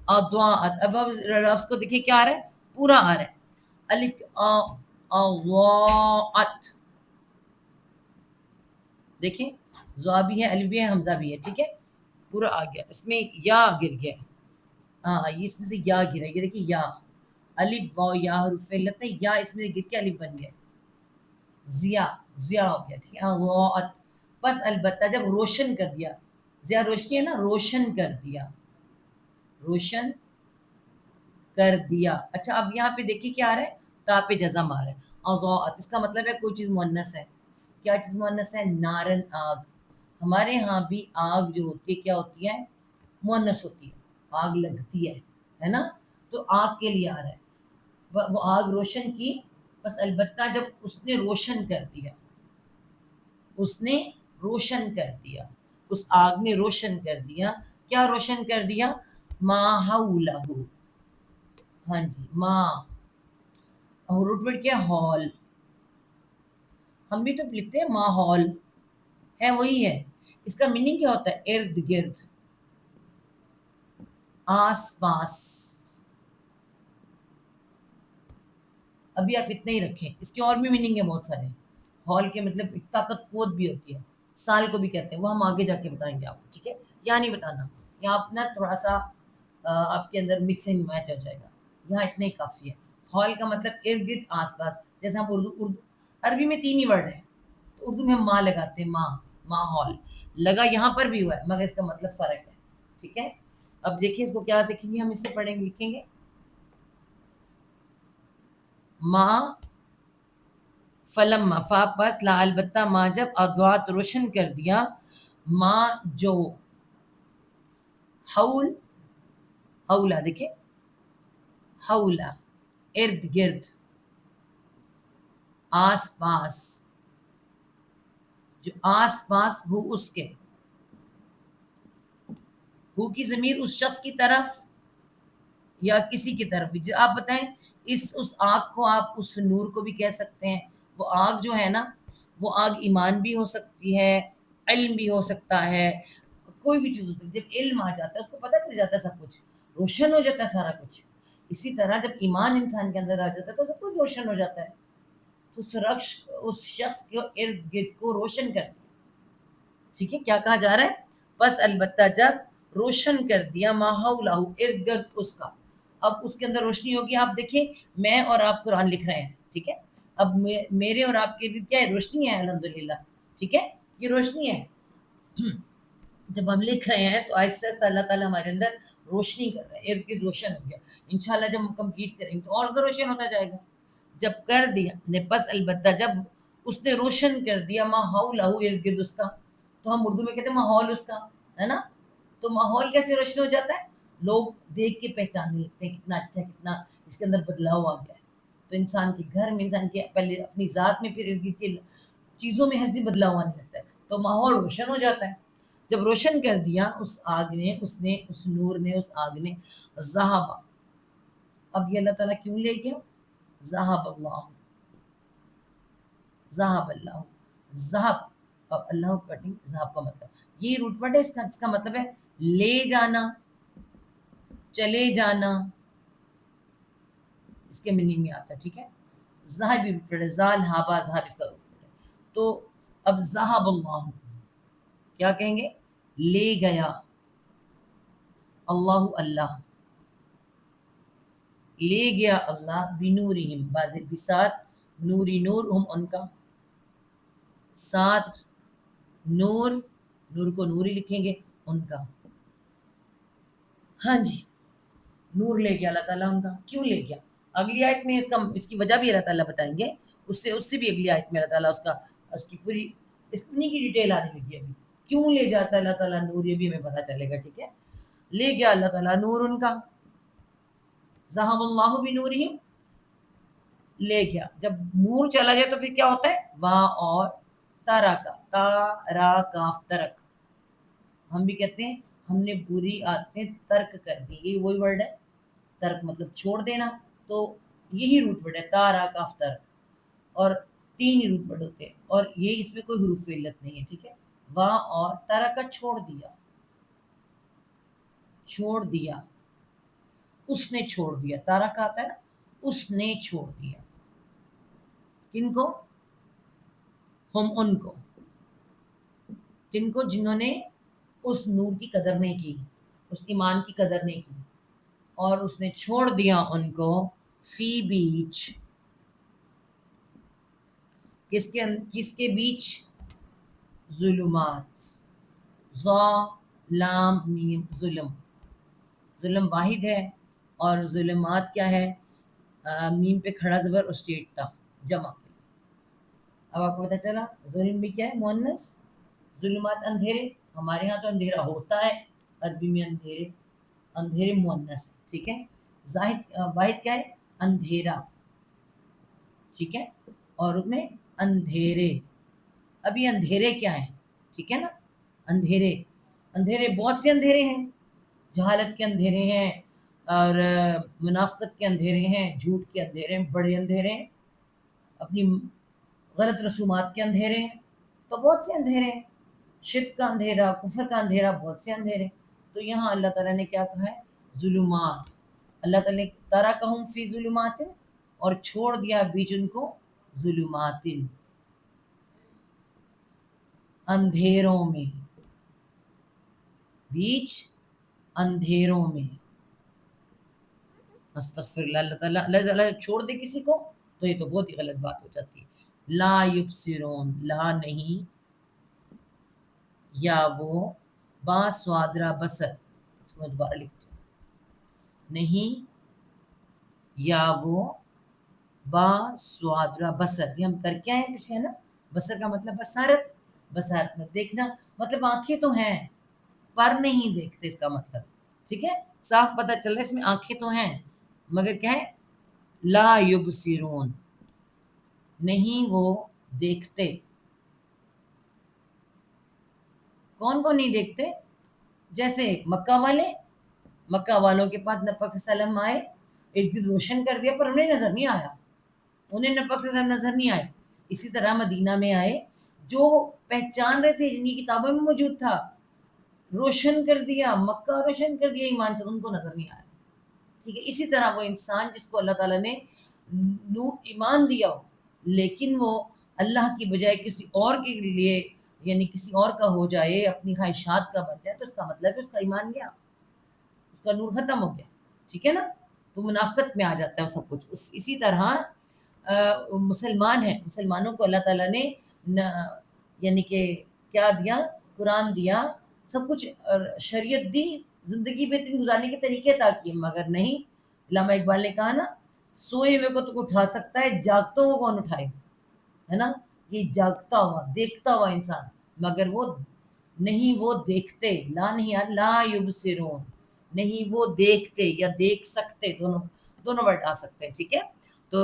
اضاءت. اب لفظ کو دیکھیں کیا آ رہا ہے؟ پورا آ رہا ہے. الف اضاءت دیکھیں ضا بھی ہے الف بھی ہے حمزہ بھی ہے ٹھیک ہے پورا آ گیا. اس میں یا گر گیا. ہاں یہ اس میں سے یا گرا. یہ دیکھیں یا الف واو یا حروف علت ہے. یا اس میں سے گر کے الف بن گیا. ضیا ضیا ہو گیا ٹھیک ہے. اضاءت پس البتہ جب روشن کر دیا. ضیا روشنی ہے نا. روشن کر دیا. روشن کر دیا. اچھا اب یہاں پہ دیکھیے کیا آ رہا ہے؟ تا پہ جزم آ رہا ہے. اضاءت اس کا مطلب ہے کوئی چیز مؤنث ہے. کیا چیز مؤنث ہے؟ نارن آگ. ہمارے ہاں بھی آگ جو ہوتی ہے کیا ہوتی ہے؟ مؤنث ہوتی ہے. آگ لگتی ہے نا. تو آگ کے لیے آ رہا ہے وہ آگ روشن کی. بس البتہ جب اس نے روشن کر دیا. اس نے روشن کر دیا. اس آگ نے روشن کر دیا. کیا روشن کر دیا؟ ما حولہ. ہاں جی ما. روٹ ورڈ کیا؟ ہال. ہم بھی تو لکھتے ہیں ماحول ہے وہی ہے. اس کا میننگ کیا ہوتا ہے؟ ارد گرد آس پاس. ابھی آپ اتنا ہی رکھیں. اس کے اور بھی میننگ ہے بہت سارے. ہال کے مطلب ایک طاقت قوت بھی ہوتی ہے. سال کو بھی کہتے ہیں وہ ہم آگے جا کے بتائیں گے آپ کو ٹھیک ہے. یہاں نہیں بتانا. یہاں اپنا تھوڑا سا آپ کے اندر مکس اینڈ میچ آ جائے گا. یہاں اتنا ہی کافی ہے. ہال کا مطلب ارد گرد آس پاس. جیسے ہم اردو عربی میں 3 ہی ورڈ ہیں تو اردو میں ہم ماں لگاتے ہیں. ماں ماحول لگا یہاں پر بھی ہوا ہے مگر اس کا مطلب فرق ہے ٹھیک ہے. اب دیکھیں اس کو کیا دیکھیں گے ہم اس سے پڑھیں گے لکھیں گے. ماں فلما فا پس لا البتہ ماں جب اضاءت روشن کر دیا. ماں جو حول حولا دیکھیں حولا ارد گرد آس پاس. جو آس پاس ہو اس کے. ہو کی ضمیر اس شخص کی طرف یا کسی کی طرف بھی. آپ بتائیں اس آگ کو آپ اس نور کو بھی کہہ سکتے ہیں. وہ آگ جو ہے نا وہ آگ ایمان بھی ہو سکتی ہے علم بھی ہو سکتا ہے کوئی بھی چیز ہو سکتی ہے. جب علم آ جاتا ہے اس کو پتہ چل جاتا ہے سب کچھ روشن ہو جاتا ہے سارا کچھ. اسی طرح جب ایمان انسان کے اندر آ جاتا ہے تو سب کچھ روشن ہو جاتا ہے. تو اس شخص کے ارد گرد کو روشن کر دیا ٹھیک ہے. کیا کہا جا رہا ہے؟ بس البتہ جب روشن کر دیا ما حولہ ارد گرد اس کا. اب اس کے اندر روشنی ہوگی. آپ دیکھیں میں اور آپ قرآن لکھ رہے ہیں ٹھیک ہے. اب میرے اور آپ کے لیے کیا ہے؟ روشنی ہے الحمدللہ ٹھیک ہے. یہ روشنی ہے. جب ہم لکھ رہے ہیں تو آہستہ آہستہ اللہ تعالیٰ ہمارے اندر روشنی کر رہا ہے. ارد گرد روشن ہو گیا. انشاءاللہ جب ہم کمپلیٹ کریں گے تو اور روشن ہوتا جائے گا. جب کر دیا نے پس البتہ جب اس نے روشن کر دیا ما حولہ ارد گرد اس کا. تو ہم اردو میں کہتے ہیں ماحول اس کا ہے نا. تو ماحول کیسے روشن ہو جاتا ہے؟ لوگ دیکھ کے پہچاننے لگتے ہیں کتنا اچھا کتنا اس کے اندر بدلاؤ آ گیا ہے. تو انسان کے گھر میں انسان کے پہلے اپنی ذات میں پھر ارد گرد کی چیزوں میں ہر چیز بدلاؤ آنے لگتا ہے. تو ماحول روشن ہو جاتا ہے. جب روشن کر دیا اس آگ نے اس نور نے اس آگ نے ذہب. اب یہ اللہ تعالیٰ کیوں لے گیا؟ ذہب اللہ ذہب اللہ ذہب. اب اللہ پڑھیں ذہب کا مطلب یہ روٹ ورڈ ہے. اس کا مطلب ہے لے جانا چلے جانا. اس کے میننگ میں آتا ہے ٹھیک ہے. ذہب بھی روٹ ورڈ ہے. ذال ہابا ذہب اس کا روٹ ورڈ ہے. تو اب ذہب اللہ، کیا کہیں گے؟ لے گیا، اللہ اللہ، لے گیا اللہ، بنورہم بازر بھی ساتھ، نوری نور ہم ان کا، ساتھ نور، نور کو نوری لکھیں گے ان کا، ہاں جی، نور لے گیا اللہ تعالیٰ ان کا. کیوں لے گیا؟ اگلی آیت میں اس کی وجہ بھی اللہ تعالیٰ بتائیں گے. اس سے بھی اگلی آیت میں اللہ تعالیٰ اس کی پوری انہی کی ڈیٹیل آنے لگی ابھی. کیوں لے جاتا ہے اللہ تعالیٰ نور، یہ بھی ہمیں پتہ چلے گا. ٹھیک ہے، لے گیا اللہ تعالیٰ نور ان کا، ذہب اللہ بنورہم، لے گیا. جب نور چلا جائے تو پھر کیا ہوتا ہے؟ واں اور تارا کا، تارا کاف ترک. ہم بھی کہتے ہیں ہم نے بری عادتیں ترک کر دی، یہ وہی ورڈ ہے ترک، مطلب چھوڑ دینا. تو یہی روٹ ورڈ ہے تارا کاف ترک، اور 3 ہی روٹ ورڈ ہوتے ہیں، اور یہ اس میں کوئی حروف علت نہیں ہے. ٹھیک ہے، واں اور تارا کا چھوڑ دیا، چھوڑ دیا، اس نے چھوڑ دیا. تارا کا آتا ہے نا، اس نے چھوڑ دیا. کن کو؟ ہم ان کو، جن کو، جنہوں نے اس نور کی قدر نہیں کی، اس ایمان کی قدر نہیں کی، اور اس نے چھوڑ دیا ان کو فی بیچ، کس کے بیچ؟ ظلمات، ظا لام میم، ظلم، ظلم واحد ہے، اور ظلمات کیا ہے؟ میم پہ کھڑا زبر اور اسٹیٹ تھا جمع کے. اب آپ کو پتہ چلا ظلم بھی کیا ہے؟ مؤنث. ظلمات اندھیرے، ہمارے ہاں تو اندھیرا ہوتا ہے، عربی میں اندھیرے، اندھیرے مؤنث. ٹھیک ہے، واحد کیا ہے؟ اندھیرا. ٹھیک ہے، اور اس میں اندھیرے. اب یہ اندھیرے کیا ہیں؟ ٹھیک ہے نا، اندھیرے، اندھیرے بہت سے اندھیرے ہیں. جہالت کے اندھیرے ہیں، اور منافقت کے اندھیرے ہیں، جھوٹ کے اندھیرے ہیں، بڑے اندھیرے ہیں، اپنی غلط رسومات کے اندھیرے ہیں. تو بہت سے اندھیرے ہیں، شرک کا اندھیرا، کفر کا اندھیرا، بہت سے اندھیرے. تو یہاں اللہ تعالیٰ نے کیا کہا ہے؟ ظلمات. اللہ تعالیٰ نے ترکہم فی ظلمات، اور چھوڑ دیا بیچ ان کو ظلمات، اندھیروں میں، بیچ اندھیروں میں. استغفر اللہ. اللہ تعالیٰ چھوڑ دے کسی کو تو یہ تو بہت ہی غلط بات ہو جاتی ہے. لا یبصرون، لا نہیں، یا وہ، با سوادرا بسر، اس میں دوبارہ لکھتے ہیں، نہیں، یا وہ، با سوادرا بسر. یہ ہم کر کیا ہیں پیچھے ہے نا، بسر کا مطلب بصارت، بصارت میں دیکھنا، مطلب آنکھیں تو ہیں پر نہیں دیکھتے، اس کا مطلب. ٹھیک ہے، صاف پتہ چل رہا ہے اس میں آنکھیں تو ہیں مگر کیا ہے؟ لا یبصرون، نہیں وہ دیکھتے. کون کون نہیں دیکھتے؟ جیسے مکہ والوں کے پاس نبی پاک صلی اللہ علیہ وسلم آئے، ایک دن روشن کر دیا پر انہیں نظر نہیں آیا، انہیں نبی پاک صلی اللہ علیہ وسلم نظر نہیں آئے. اسی طرح مدینہ میں آئے، جو پہچان رہے تھے، جن کی کتابوں میں موجود تھا، روشن کر دیا، مکہ روشن کر دیا، ایمان تھا، ان کو نظر نہیں آیا. ٹھیک ہے، اسی طرح وہ انسان جس کو اللہ تعالیٰ نے نور ایمان دیا ہو، لیکن وہ اللہ کی بجائے کسی اور کے لیے، یعنی کسی اور کا ہو جائے، اپنی خواہشات کا بن جائے، تو اس کا مطلب ہے اس کا ایمان گیا، اس کا نور ختم ہو گیا. ٹھیک ہے نا، تو منافقت میں آ جاتا ہے سب کچھ. اسی طرح مسلمان ہیں، مسلمانوں کو اللہ تعالیٰ نے یعنی کہ کیا دیا؟ قرآن دیا، سب کچھ شریعت دی، زندگی بہترین گزارنے کے طریقے عطا کیے، مگر نہیں. علامہ اقبال نے کہا نا، سوئے ہوئے کو تو اٹھا سکتا ہے، جاگتوں کو کون اٹھائے، ہے نا. یہ جاگتا ہوا، دیکھتا ہوا انسان، مگر وہ نہیں، وہ دیکھتے. لا نہیں، لا یبصرون، نہیں وہ دیکھتے یا دیکھ سکتے، دونوں ورڈ آ سکتے ہیں. ٹھیک ہے، تو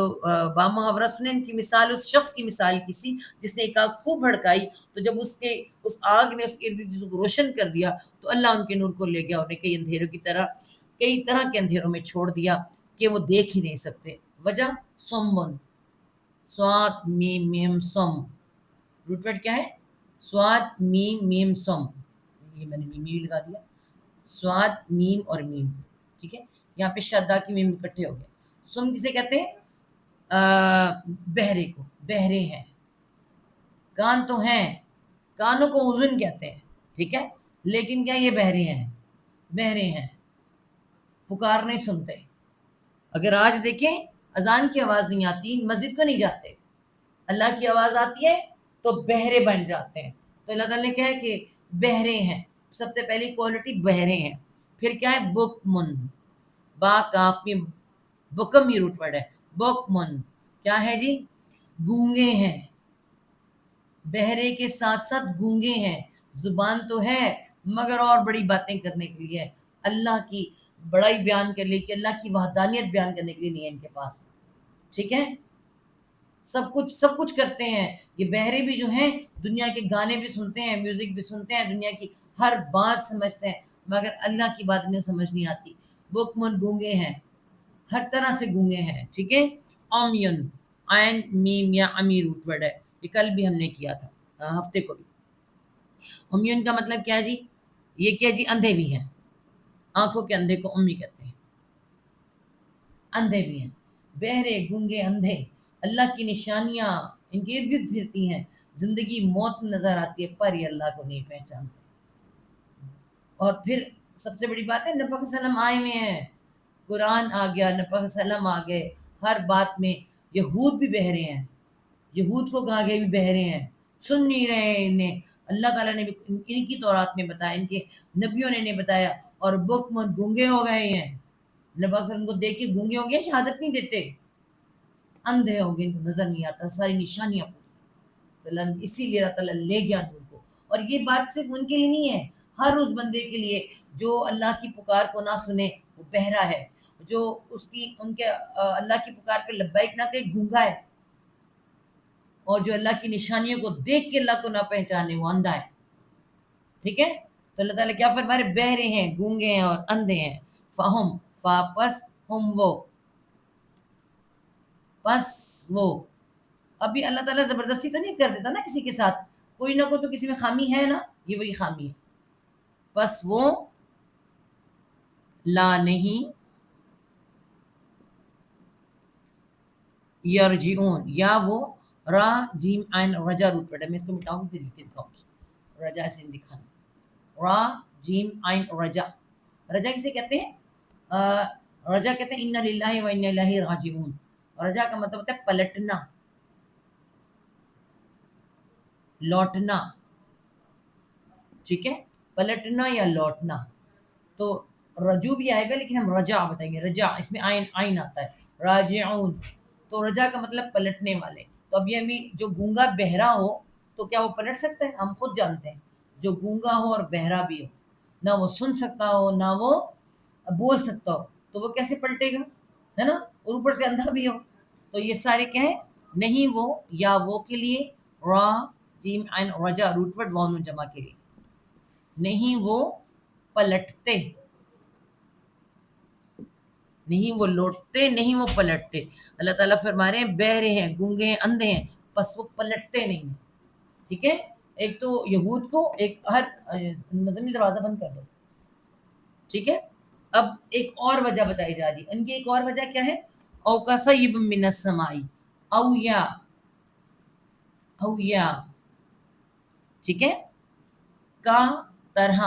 با محاورہ سنیں، ان کی مثال اس شخص کی مثال کسی جس نے ایک آگ خوب بھڑکائی، تو جب اس آگ نے اس ارد گرد کو روشن کر دیا تو اللہ ان کے نور کو لے گیا، انہیں کئی اندھیروں کی طرح، کئی طرح کے اندھیروں میں چھوڑ دیا کہ وہ دیکھ ہی نہیں سکتے. وجہ سمن، سواد میم میم سم، روٹ ورڈ کیا ہے؟ سواد میم میم سم. یہ میں نے میم لگا دیا، سواد میم اور میم. ٹھیک ہے، یہاں پہ شدہ کی میم اکٹھے ہو گئے. سم کسے کہتے ہیں؟ بہرے کو، بہرے ہیں. کان تو ہیں، کانوں کو اذن کہتے ہیں، ٹھیک ہے، لیکن کیا یہ بہرے ہیں؟ بہرے ہیں، پکار نہیں سنتے۔ اگر آج دیکھیں اذان کی آواز نہیں آتی، مسجد کو نہیں جاتے، اللہ کی آواز آتی ہے تو بہرے بن جاتے ہیں۔ تو اللہ تعالیٰ نے کہا ہے کہ بہرے ہیں، سب سے پہلی کوالٹی بہرے ہیں۔ پھر کیا ہے؟ بک من، با کاف میں بکم یہ روٹ ورڈ ہے، بک من کیا ہے جی؟ گونگے ہیں، بہرے کے ساتھ ساتھ گونگے ہیں، زبان تو ہے مگر اور بڑی باتیں کرنے کے لیے، اللہ کی بڑائی بیان کرنے کے لیے، اللہ کی وحدانیت بیان کرنے کے لیے نہیں ہے ان کے پاس، ٹھیک ہے، سب کچھ کرتے ہیں۔ یہ بہرے بھی جو ہیں دنیا کے گانے بھی سنتے ہیں، میوزک بھی سنتے ہیں، دنیا کی ہر بات سمجھتے ہیں، مگر اللہ کی بات انہیں سمجھ نہیں آتی، بکمن گونگے ہیں، ہر طرح سے گونگے ہیں، ٹھیک ہے۔ اومین، عین میم یا امی روٹ ورڈ ہے، یہ کل بھی ہم نے کیا تھا، ہفتے کو بھی۔ اومین کا مطلب کیا ہے جی؟ یہ کیا جی؟ اندھے بھی ہیں، آنکھوں کے اندھے کو امی کہتے ہیں، اندھے بھی ہیں، بہرے گونگے اندھے، اللہ کی نشانیاں ان کے ارد گرد پھرتی ہیں، زندگی موت نظر آتی ہے پر یہ اللہ کو نہیں پہچانتے۔ اور پھر سب سے بڑی بات ہے نبی صلی اللہ علیہ وسلم آئے ہوئے ہیں، قرآن آ گیا، نبی صلی اللہ علیہ وسلم آ گئے، ہر بات میں۔ یہود بھی بہرے ہیں، یہود کو کہا گیا بھی بہرے ہیں، سن نہیں رہے ہیں انہیں، اللہ تعالیٰ نے بھی ان کی تورات میں بتایا، ان کے نبیوں نے انہیں بتایا، اور بکمن گونگے ہو گئے ہیں، نبی صلی اللہ علیہ وسلم کو دیکھ کے گونگے ہو گئے، شہادت نہیں دیتے، اندھے ہو گئے، ان کو نظر نہیں آتا، ساری نشانیاں پوری، اسی لیے اللہ تعالیٰ لے گیا نور کو۔ اور یہ بات صرف ان کے لیے نہیں ہے، ہر اس بندے کے لیے جو اللہ کی پکار کو نہ سنے وہ بہرا ہے، جو اس کی ان کے اللہ کی پکار پہ لبیک نہ کہے گونگا ہے، اور جو اللہ کی نشانیوں کو دیکھ کے اللہ کو نہ پہچانے وہ اندھا ہے، ٹھیک ہے۔ تو اللہ تعالیٰ کیا فرما رہے؟ بہرے ہیں، گونگے ہیں اور اندھے ہیں۔ فہم، فاپس، ہم وہ، پس وہ، ابھی اللہ تعالیٰ زبردستی تو نہیں کر دیتا نا کسی کے ساتھ، کوئی نہ کوئی تو کسی میں خامی ہے نا، یہ وہی خامی ہے، بس وہ لا نہیں یرجعون، یا وہ را جیم عین رجا روٹ ورڈ ہے، میں اس کو مٹاؤں پھر لکھ دیتا ہوں، رجا سے لکھنا، را جیم عین رجا، رجا کسے کہتے ہیں؟ رجا کہتے ہیں انا للہ و انا الیہ راجعون، رجا کا مطلب ہوتا ہے پلٹنا، لوٹنا، ٹھیک ہے، پلٹنا یا لوٹنا۔ تو رجوع بھی آئے گا لیکن ہم رجا بتائیں گے، رجا اس میں آئین آئین آتا ہے، راجعون، تو رجا کا مطلب پلٹنے والے۔ تو اب یہ ہمیں جو گونگا بہرا ہو تو کیا وہ پلٹ سکتا ہے؟ ہم خود جانتے ہیں، جو گونگا ہو اور بہرا بھی ہو، نہ وہ سن سکتا ہو نہ وہ بول سکتا ہو، تو وہ کیسے پلٹے گا، ہے نا، اور اوپر سے اندھا بھی ہو، تو یہ سارے کیا ہیں؟ نہیں وہ یا وہ کے لیے، را جیم عین رجا روٹ ورڈ واؤن جمع کے لیے، نہیں وہ پلٹتے، نہیں وہ لوٹتے، نہیں وہ پلٹتے۔ اللہ تعالیٰ فرما رہے ہیں بہرے ہیں، گونگے ہیں، اندھے ہیں، بس وہ پلٹتے نہیں ہیں، ٹھیک ہے۔ ایک تو یہود کو، ایک ہر مزمل دروازہ بند کر دو، ٹھیک ہے۔ اب ایک اور وجہ بتائی جا رہی ہے، ان کی ایک اور وجہ کیا ہے؟ او کصیب من السماء، او یا، او یا، ٹھیک ہے، کا طرح،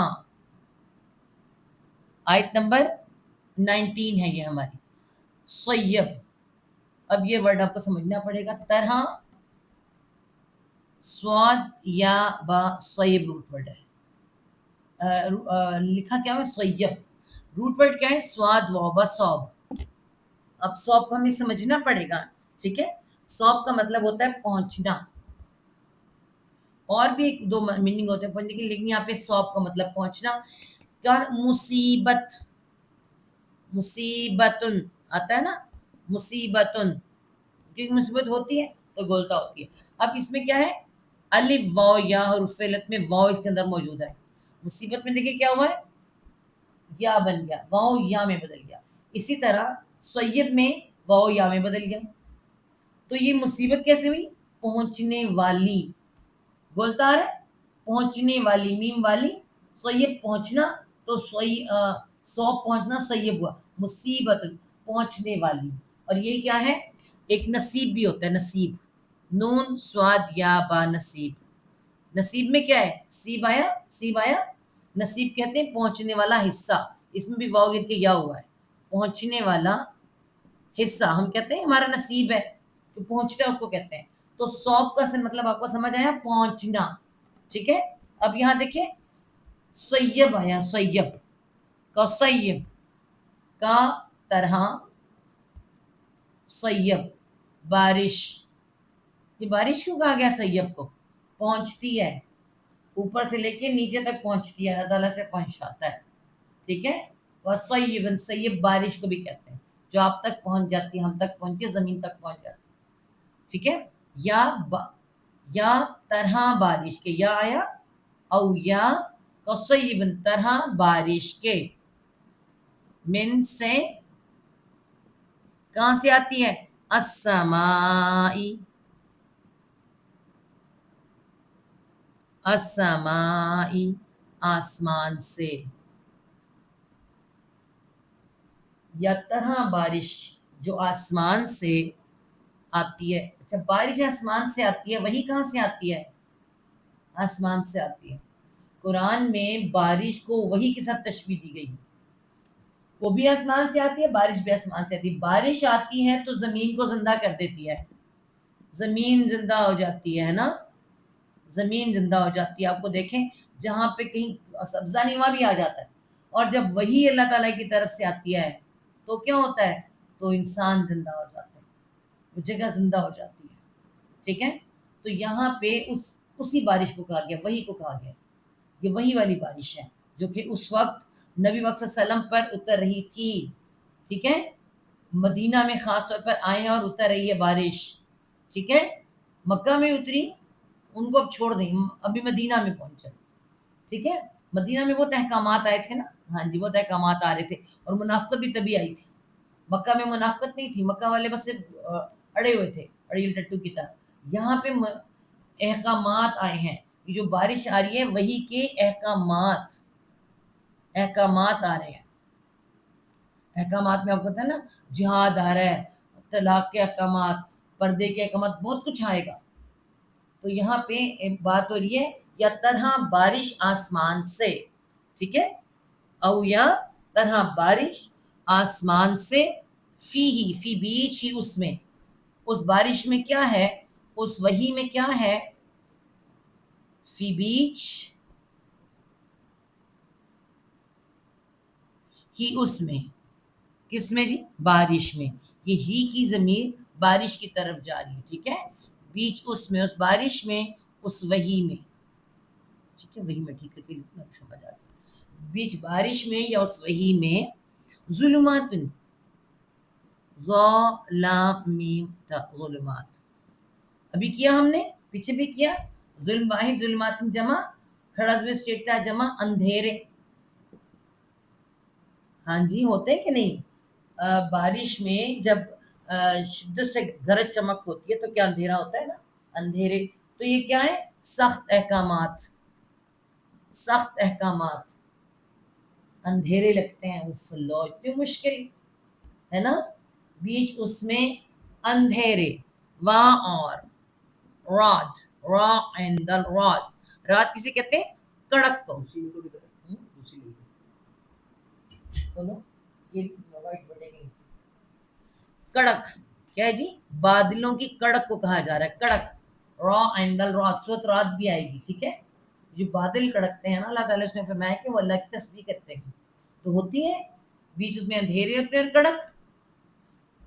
آیت نمبر 19 ہے یہ ہماری، سیب، اب یہ ورڈ آپ کو سمجھنا پڑے گا، طرح سواد یا با سیب روٹ ورڈ ہے، لکھا کیا ہے؟ سیب، روٹ ورڈ کیا ہے؟ سواد و با صوب، اب صوب کو ہمیں سمجھنا پڑے گا، ٹھیک ہے۔ صوب کا مطلب ہوتا ہے پہنچنا، اور بھی ایک دو میننگ ہوتے ہیں پہنچنے کے، لیکن یہاں پہ صوب کا مطلب پہنچنا، کا مصیبت، مصیبتن آتا ہے نا، مصیبتن، کیونکہ مصیبت ہوتی ہے تو گولتا ہوتی ہے۔ اب اس میں کیا ہے؟ الف واو یا حروف علت میں واو اس کے اندر موجود ہے، مصیبت میں دیکھیں کیا ہوا ہے؟ یا بن گیا، واو یا میں بدل گیا، اسی طرح سیب میں واو یا میں بدل گیا، تو یہ مصیبت کیسے ہوئی؟ پہنچنے والی، گولتا ہے پہنچنے والی، میم والی، سیب پہنچنا، تو سوب پہنچنا، سیب ہوا، مصیبت پہنچنے والی، اور یہ کیا ہے؟ ایک نصیب بھی ہوتا ہے، نصیب، نون سواد یا با نصیب. نصیب میں کیا ہے؟ سیب آیا، سیب آیا. نصیب کہتے ہیں پہنچنے والا حصہ. اس میں بھی واو گر کے یا ہوا ہے. پہنچنے والا حصہ ہم کہتے ہیں ہمارا نصیب ہے، جو پہنچتا ہے اس کو کہتے ہیں. تو صوب کا مطلب آپ کو سمجھ آیا، پہنچنا. ٹھیک ہے. اب یہاں دیکھیں سیب آیا، سیب کا سیب کا طرح سیب بارش. یہ بارش کیوں کہا گیا سیب کو؟ پہنچتی ہے، اوپر سے لے کے نیچے تک پہنچتی ہے، اللہ تعالیٰ سے پہنچاتا ہے. ٹھیک ہے. وَصَيِّبًا سیب بارش کو بھی کہتے ہیں، جو آپ تک پہنچ جاتی ہے، ہم تک پہنچ کے زمین تک پہنچ جاتی ہے. ٹھیک ہے. یا طرح بارش کے، یا آیا، او یا کَصَيِّبًا طرح بارش کے. من سے کہاں سے آتی ہے؟ السمائی، السمائی آسمان سے. یا طرح بارش جو آسمان سے آتی ہے. اچھا بارش آسمان سے آتی ہے، وہی کہاں سے آتی ہے؟ آسمان سے آتی ہے. قرآن میں بارش کو وہی کے ساتھ تشبیہ دی گئی، وہ بھی آسمان سے آتی ہے، بارش بھی آسمان سے آتی ہے. بارش آتی ہے تو زمین کو زندہ کر دیتی ہے، زمین زندہ ہو جاتی ہے نا، زمین زندہ ہو جاتی ہے. آپ کو دیکھیں جہاں پہ کہیں سبزہ نہیں وہاں بھی آ جاتا ہے. اور جب وہی اللہ تعالیٰ کی طرف سے آتی ہے تو کیا ہوتا ہے؟ تو انسان زندہ ہو جاتا ہے، وہ جگہ زندہ ہو جاتی ہے. ٹھیک ہے. تو یہاں پہ اسی بارش کو کہا گیا، وہی کو کہا گیا. یہ وہی والی بارش ہے جو کہ اس وقت نبی وقت صلی اللہ علیہ وسلم پر اتر رہی تھی. ٹھیک ہے. مدینہ میں خاص طور پر آئے ہیں اور اتر رہی ہے بارش. ٹھیک ہے. مکہ میں اتری، ان کو اب چھوڑ دیں، ابھی مدینہ میں پہنچے. ٹھیک ہے. مدینہ میں وہ احکامات آئے تھے نا، ہاں جی وہ احکامات آ رہے تھے، اور منافقت بھی تبھی آئی تھی. مکہ میں منافقت نہیں تھی، مکہ والے بس صرف اڑے ہوئے تھے، اڑیل ٹٹو کی طرح. یہاں پہ احکامات آئے ہیں. یہ جو بارش آ رہی ہے وہی کے احکامات آ رہے ہیں. احکامات میں آپ کو پتا ہے نا، جہاد آ رہا ہے، طلاق کے احکامات، پردے کے احکامات، بہت کچھ آئے گا. تو یہاں پہ ایک بات ہو رہی ہے یا طرح بارش آسمان سے. ٹھیک ہے. او یا طرح بارش آسمان سے، فی بیچ ہی اس میں، اس بارش میں کیا ہے، اس وحی میں کیا ہے؟ فی بیچ ہی اس میں، کس میں جی؟ بارش میں. یہ ہی کی ضمیر بارش کی طرف جا رہی ہے. ٹھیک ہے. بیچ اس میں، اس بارش میں، اس وحی میں. ٹھیک ہے. وہی میں ٹھیک ہے سمجھ آتی. بیچ بارش میں یا اس وحی میں، ظلمات، ظلمات ابھی کیا ہم نے، پیچھے بھی کیا. ظلم واحد، ظلمات جمع، کھڑا زبر اسٹیٹ کا جمع اندھیرے. ہاں جی ہوتے ہیں کہ نہیں. بارش میں جب شدت سے گرج چمک ہوتی ہے تو کیا اندھیرا ہوتا ہے نا، اندھیرے. تو یہ کیا ہے؟ سخت احکامات، سخت احکامات. اندھیرے لگتے ہیں، اف اللہ اتنی مشکل ہے نا. بیچ اس میں اندھیرے. وہاں اور رات، را اینڈ رات. رات کسے کہتے ہیں؟ کڑک کو. کڑک کیا ہے جی؟ بادلوں کی کڑک کو کہا جا رہا ہے، کڑک. را اینڈ رات، سورۃ رات بھی آئے گی. ٹھیک ہے. جو بادل کڑکتے ہیں نا، اللہ تعالیٰ اس میں فرمایا کہ وہ اللہ کی تسبیح کرتے ہیں، تو ہوتی ہے. بیچ اس میں اندھیرے ہوتے ہیں، کڑک.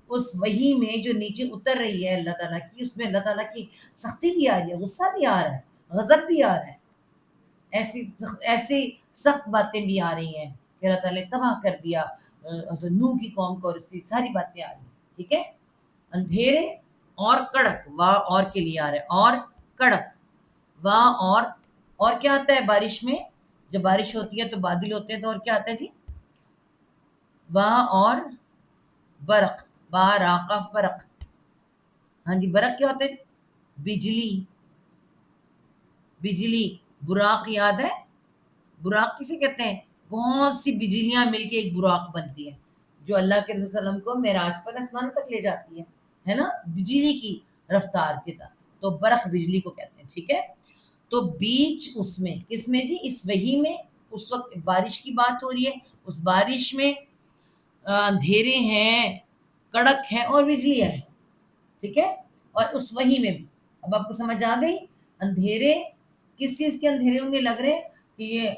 اس وحی میں جو نیچے اتر رہی ہے اللہ تعالیٰ کی، اس میں اللہ تعالیٰ کی سختی بھی آ رہی ہے، غصہ بھی آ رہا ہے، غضب بھی آ رہا ہے. ایسی سخت باتیں بھی آ رہی ہیں کہ اللہ تعالیٰ نے تباہ کر دیا نوح کی قوم کو، اور اس کی ساری باتیں آ رہی ہیں. ٹھیک ہے. اندھیرے اور کڑک، واہ اور کے لیے آ رہا ہے، اور کڑک. واہ اور کیا آتا ہے بارش میں؟ جب بارش ہوتی ہے تو بادل ہوتے ہیں، تو اور کیا آتا ہے جی؟ واہ اور برق، باراقف برق. ہاں جی برق کیا ہوتا ہے جی؟ بجلی. بجلی، براق یاد ہے؟ براق کسے کہتے ہیں؟ بہت سی بجلیاں مل کے ایک براق بنتی ہے، جو اللہ کے رسول صلی اللہ علیہ وسلم کو معراج پر آسمان تک لے جاتی ہے نا، بجلی کی رفتار کے ساتھ. تو برق بجلی کو کہتے ہیں. ٹھیک ہے, تو بیچ اس میں کس میں جی, اس وہی میں, اس وقت بارش کی بات ہو رہی ہے, اس بارش میں اندھیرے ہیں, کڑک ہے اور بجلی ہے. ٹھیک ہے, اور اس وہی میں بھی. اب آپ کو سمجھ آ گئی, اندھیرے کس چیز کے اندھیرے ہوں گے, لگ رہے کہ یہ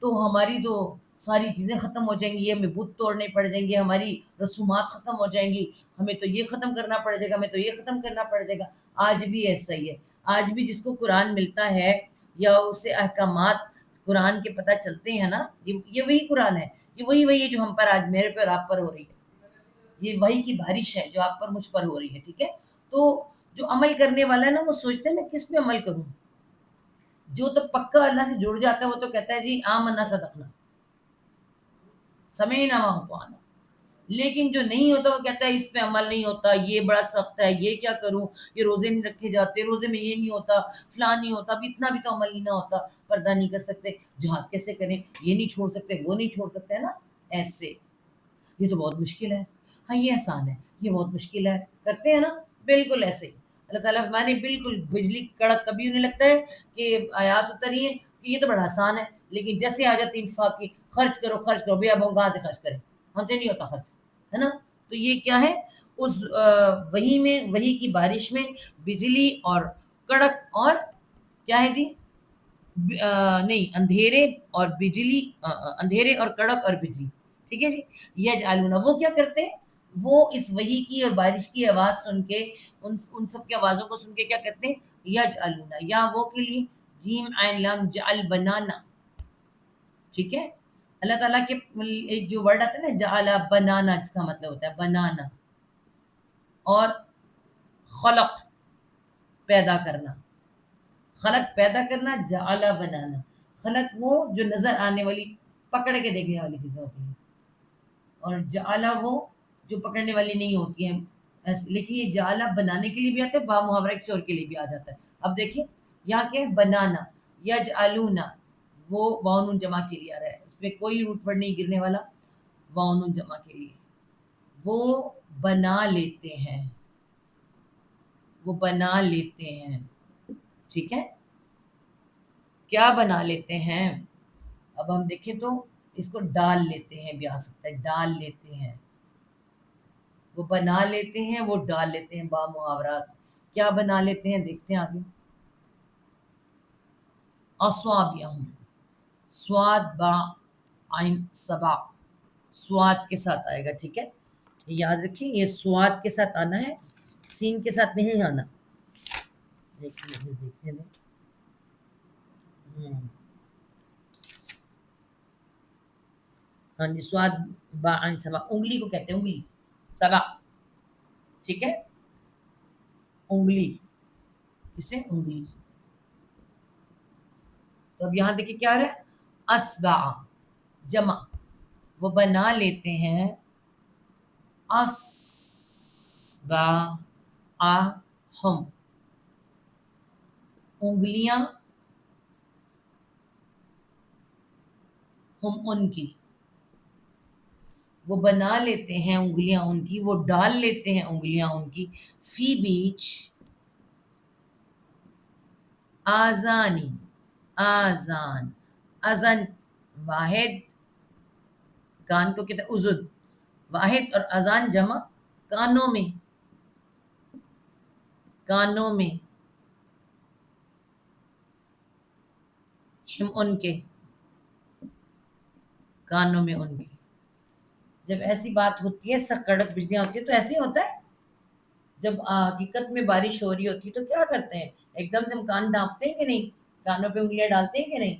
تو ہماری تو ساری چیزیں ختم ہو جائیں گی, یہ ہمیں بت توڑنے پڑ جائیں گے, ہماری رسومات ختم ہو جائیں گی, ہمیں تو یہ ختم کرنا پڑ جائے گا, ہمیں تو یہ ختم کرنا پڑ جائے گا. آج بھی ایسا ہی ہے. آج بھی جس کو قرآن ملتا ہے یا اسے احکامات قرآن کے پتہ چلتے ہیں نا, یہ وہی قرآن ہے, یہ وہی ہے جو ہم پر آج میرے پر آپ پر ہو رہی ہے. یہ وہی کی بارش ہے جو آپ پر مجھ پر ہو رہی ہے. ٹھیک ہے, تو جو عمل کرنے والا ہے نا, وہ سوچتے ہیں میں کس پہ عمل کروں. جو تو پکا اللہ سے جڑ جاتا ہے وہ تو کہتا ہے جی آمنا صدقنا, سمعنا واطعنا. لیکن جو نہیں ہوتا وہ کہتا ہے اس پہ عمل نہیں ہوتا, یہ بڑا سخت ہے, یہ کیا کروں, یہ روزے نہیں رکھے جاتے, روزے میں یہ نہیں ہوتا, فلاں نہیں ہوتا, اب اتنا بھی تو عمل نہیں نہ ہوتا, پردہ نہیں کر سکتے, جہاد کیسے کریں, یہ نہیں چھوڑ سکتے, وہ نہیں چھوڑ سکتے, ہے نا ایسے. یہ تو بہت مشکل ہے, ہاں یہ آسان ہے, یہ بہت مشکل ہے, کرتے ہیں نا بالکل ایسے ہی. اللہ تعالیٰ فرمانے بالکل بجلی کڑک, کبھی انہیں لگتا ہے کہ آیات اتری ہیں کہ یہ تو بڑا آسان ہے, لیکن جیسے آ جاتی انفاق کی, خرچ کرو خرچ کرو, بھیا بہو کہاں سے خرچ کریں, ہم سے نہیں ہوتا خرچ, ہے نا. تو یہ کیا ہے, اس وہی میں, وہی کی بارش میں بجلی اور کڑک اور کیا ہے جی, نہیں اندھیرے اور بجلی, اندھیرے اور کڑک اور بجلی. ٹھیک ہے جی. یجعلون, وہ کیا کرتے ہیں, وہ اس وحی کی اور بارش کی آواز سن کے, ان سب کی آوازوں کو سن کے کیا کرتے ہیں, یجعلون, یا وہ کے لیے جیم عین لام جعل, بنانا. ٹھیک ہے, اللہ تعالیٰ کے جو ورڈ آتا ہے نا جعل, بنانا, جس کا مطلب ہوتا ہے بنانا, اور خلق پیدا کرنا, خلق پیدا کرنا, جعل بنانا. خلق وہ جو نظر آنے والی, پکڑ کے دیکھنے والی چیزیں ہوتی ہیں, اور جعل وہ جو پکڑنے والی نہیں ہوتی ہیں. لیکن یہ جعل بنانے کے لیے بھی آتا ہے, با محاورہ کسی اور کے لیے بھی آ جاتا ہے. اب دیکھیں یہاں کیا ہے, بنانا, یجعلون, وہ واو نون جمع کے لیے آ رہا ہے, اس میں کوئی روٹ ورڈ نہیں گرنے والا, واو نون جمع کے لیے. وہ بنا لیتے ہیں, وہ بنا لیتے ہیں. ٹھیک ہے, کیا بنا لیتے ہیں, اب ہم دیکھیں تو اس کو ڈال لیتے ہیں بھی آ سکتا ہے, ڈال لیتے ہیں, وہ بنا لیتے ہیں, وہ ڈال لیتے ہیں, با محاورات. کیا بنا لیتے ہیں, دیکھتے ہیں آگے. اصابعہم, سواد با عین سبع, سواد کے ساتھ آئے گا. ٹھیک ہے, یاد رکھیں یہ سواد کے ساتھ آنا ہے, سین کے ساتھ نہیں آنا. دیکھنے میں ہاں جی, سواد با عین سبع, انگلی کو کہتے ہیں انگلی, سبع. ٹھیک ہے, انگلی, کسے, انگلی. تو اب یہاں دیکھیں کیا آ رہا ہے, اسبع, جمع, وہ بنا لیتے ہیں, اصبعہم, انگلیاں, ہم ان کی, وہ بنا لیتے ہیں انگلیاں ان کی, وہ ڈال لیتے ہیں انگلیاں ان کی, فی بیچ, آذانی, آذان, اذن واحد, کان کو کہتے ہیں اذن, واحد, اور اذان جمع, کانوں میں, کانوں میں, ہم ان کے, کانوں میں ان کے. جب ایسی بات ہوتی ہے, سخت کڑک بجلیاں ہوتی ہے, تو ایسے ہی ہوتا ہے. جب حقیقت میں بارش ہو رہی ہوتی ہے تو کیا کرتے ہیں, ایک دم سے ہم کان ڈھانپتے ہیں کہ نہیں, کانوں پہ انگلیاں ڈالتے ہیں کہ نہیں.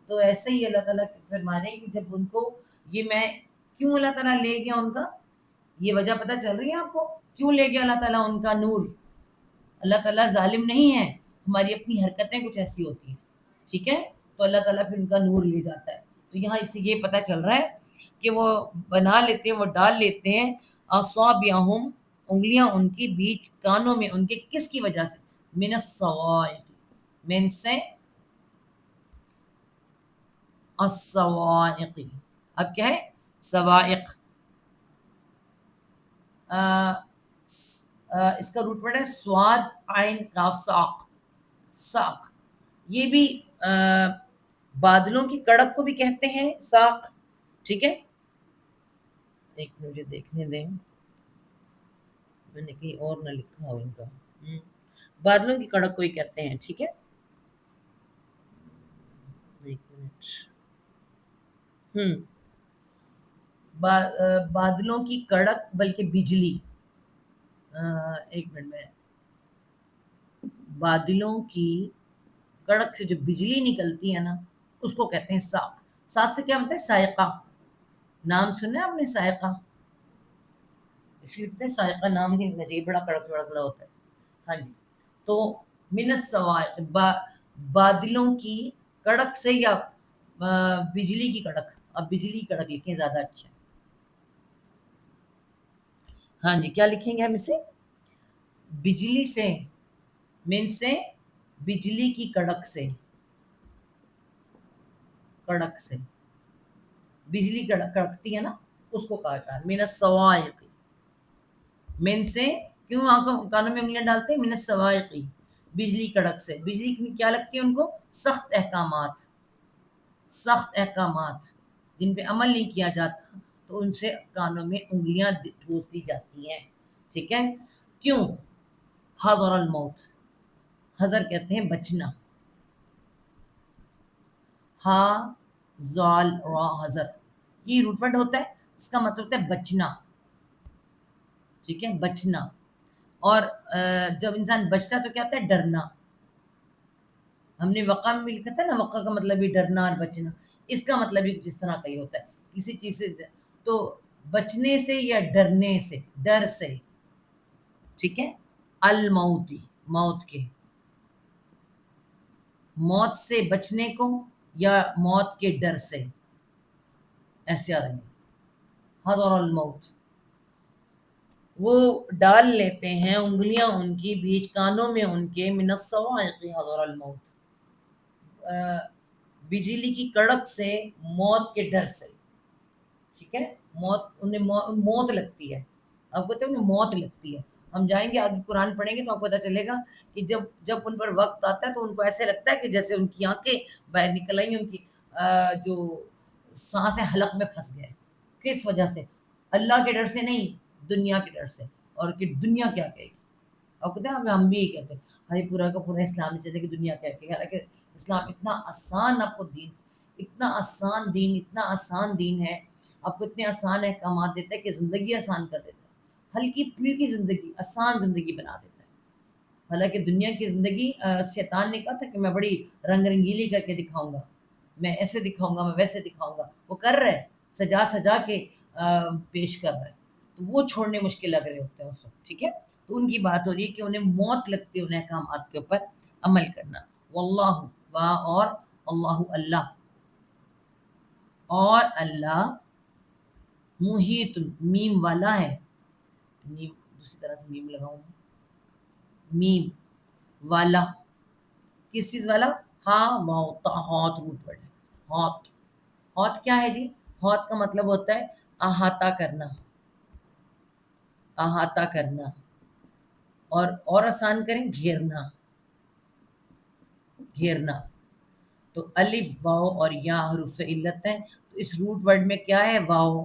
تو ایسے ہی اللہ تعالیٰ فرما رہے ہیں کہ جب ان کو یہ میں کیوں اللہ تعالیٰ لے گیا ان کا, یہ وجہ پتہ چل رہی ہے آپ کو, کیوں لے گیا اللہ تعالیٰ ان کا نور. اللہ تعالیٰ ظالم نہیں ہے, ہماری اپنی حرکتیں کچھ ایسی ہوتی ہیں. ٹھیک ہے, تو اللہ تعالیٰ پھر ان کا نور لے جاتا ہے. تو یہاں اس سے یہ پتہ چل رہا ہے کہ وہ بنا لیتے ہیں, وہ ڈال لیتے ہیں, اصابعہم, انگلیاں ان کی, بیچ کانوں میں ان کے, کس کی وجہ سے, من الصواعق, من سے, الصواعق, اب کیا ہے, صواعق, اس کا روٹ ورڈ ہے سواد عین کاف ساق. ساق یہ بھی بادلوں کی کڑک کو بھی کہتے ہیں ساق. ٹھیک ہے, ایک مجھے دیکھنے دیں, میں نے کہیں اور نہ لکھا ہو ان کا. بادلوں کی کڑک کو ہی کہتے ہیں. ٹھیک ہے, ایک منٹ. بادلوں کی کڑک بلکہ بجلی, ایک منٹ میں, بادلوں کی کڑک سے جو بجلی نکلتی ہے نا اس کو کہتے ہیں ساق. ساق سے کیا مطلب ہے؟ سائقہ. نام سنا ہے آپ نے سائقہ؟ سائقہ نام ہی عجیب, بڑا کڑک کڑکڑا ہوتا ہے. ہاں جی, تو من السوائق بادلوں کی کڑک سے یا بجلی کی کڑک. اب بجلی کی کڑک لکھیں زیادہ اچھا. ہاں جی, کیا لکھیں گے ہم اسے؟ بجلی سے, من سے بجلی کی کڑک سے. کڑک سے بجلی کڑکتی ہے نا اس کو کہا جاتا ہے من السوائق. من سے کیوں آنکھوں کانوں میں انگلیاں ڈالتے ہیں؟ من السوائق بجلی کڑک سے. بجلی کیا لگتی ہے ان کو؟ سخت احکامات. سخت احکامات جن پہ عمل نہیں کیا جاتا تو ان سے کانوں میں انگلیاں ٹھوس دی جاتی ہیں. ٹھیک ہے, کیوں؟ حذر الموت, حذر کہتے ہیں بچنا. ہا زال را حذر, یہ روٹ ورڈ ہوتا ہے, اس کا مطلب ہوتا ہے بچنا. ٹھیک ہے, بچنا. اور جب انسان بچتا ہے تو کیا ہوتا ہے؟ ڈرنا. ہم نے وقع میں بھی لکھا تھا نا, وقع کا مطلب بھی ڈرنا اور بچنا. اس کا مطلب بھی جس طرح کا ہی ہوتا ہے, کسی چیز سے تو بچنے سے یا ڈرنے سے, ڈر سے. ٹھیک ہے, الموتی موت کے, موت سے بچنے کو یا موت کے ڈر سے, ایسے آ رہے ہیں. حذر الموت, وہ ڈال لیتے ہیں انگلیاں ان کی بیچ کانوں میں ان کے, من الصواعق حذر الموت, بجلی کی کڑک سے, موت کے ڈر سے. ٹھیک ہے, موت انہیں موت لگتی ہے. آپ کو پتہ ہے انہیں موت لگتی ہے. ہم جائیں گے آگے قرآن پڑھیں گے تو آپ کو پتہ چلے گا کہ جب ان پر وقت آتا ہے تو ان کو ایسے لگتا ہے کہ جیسے ان کی آنکھیں باہر نکل آئی, ان کی جو سانس حلق میں پھنس گئے. کس وجہ سے؟ اللہ کے ڈر سے نہیں, دنیا کے ڈر سے. اور کہ دنیا کیا کہے گی. آپ کہتے ہیں ہم بھی یہی کہتے ہیں ہائی پورا کا پورا اسلام چلے کہ دنیا کیا کہے گی. حالانکہ اسلام اتنا آسان آپ کو دین, اتنا آسان دین, اتنا آسان دین ہے. آپ کو اتنے آسان احکامات دیتا ہے کہ زندگی آسان کر دیتا ہے. ہلکی پھلکی زندگی, آسان زندگی بنا دیتا ہے. حالانکہ دنیا کی زندگی شیطان نے کہا تھا کہ میں بڑی رنگ رنگیلی کر کے دکھاؤں گا, میں ایسے دکھاؤں گا, میں ویسے دکھاؤں گا. وہ کر رہے, سجا سجا کے پیش کر رہے, تو وہ چھوڑنے مشکل لگ رہے ہوتے ہیں اس وقت. ٹھیک ہے, تو ان کی بات ہو رہی ہے کہ انہیں موت لگتی ہے ان احکامات کے اوپر عمل کرنا. واللہ اور اللہ اللہ, اور اللہ محیط میم والا ہے. میم دوسری طرح سے میم لگاؤں, میم والا, کس چیز والا؟ ہاں ہاتھ روٹ ورڈ ہے. ہاتھ, ہاتھ کیا ہے جی؟ ہاتھ کا مطلب ہوتا ہے احاطہ کرنا, احاطہ کرنا. اور آسان کریں, گھیرنا, گھیرنا. تو الف واو اور یا حروف علت ہیں. تو اس روٹ ورڈ میں کیا ہے؟ واو.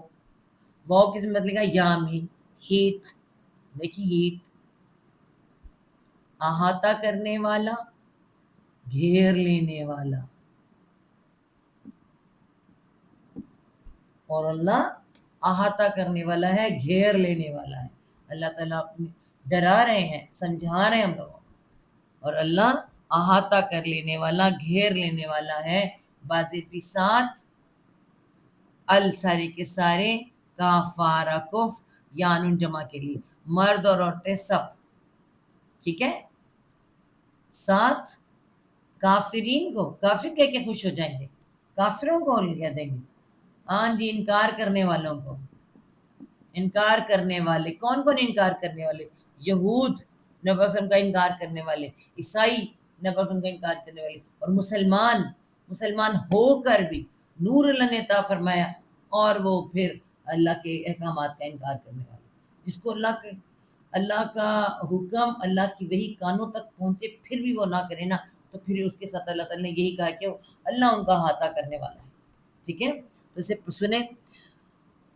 واو کس میں بدلے گا؟ یا میں. ہیت, دیکھیے ہیت, احاطہ کرنے والا, گھیر لینے والا. اور اللہ احاطہ کرنے والا ہے, گھیر لینے والا ہے. اللہ تعالیٰ ڈرا رہے ہیں, سمجھا رہے ہیں ہم لوگوں. اور اللہ احاطہ کر لینے والا, گھیر لینے والا ہے. باضابطی ساتھ السارے کے سارے, کافارہ کف, یانون جمع کے لیے, مرد اور عورتیں سب. ٹھیک ہے, ساتھ کافرین کو, کافر کہہ کے خوش ہو جائیں گے, کافروں کو کہہ دیں گے. ہاں جی, انکار کرنے والوں کو. انکار کرنے والے کون کون انکار کرنے والے؟ یہود نبی صلی اللہ علیہ وسلم کا انکار کرنے والے, عیسائی نبی صلی اللہ علیہ وسلم کا انکار کرنے والے, اور مسلمان, مسلمان ہو کر بھی نور اللہ نے عطا فرمایا اور وہ پھر اللہ کے احکامات کا انکار کرنے والے. جس کو اللہ کا حکم، اللہ کی وحی کانوں تک پہنچے پھر بھی وہ نہ کرے نا، تو پھر اس کے ساتھ اللہ تعالیٰ نے یہی کہا کہ اللہ ان کا احاطہ کرنے والا ہے. ٹھیک ہے، تو اسے سنیں.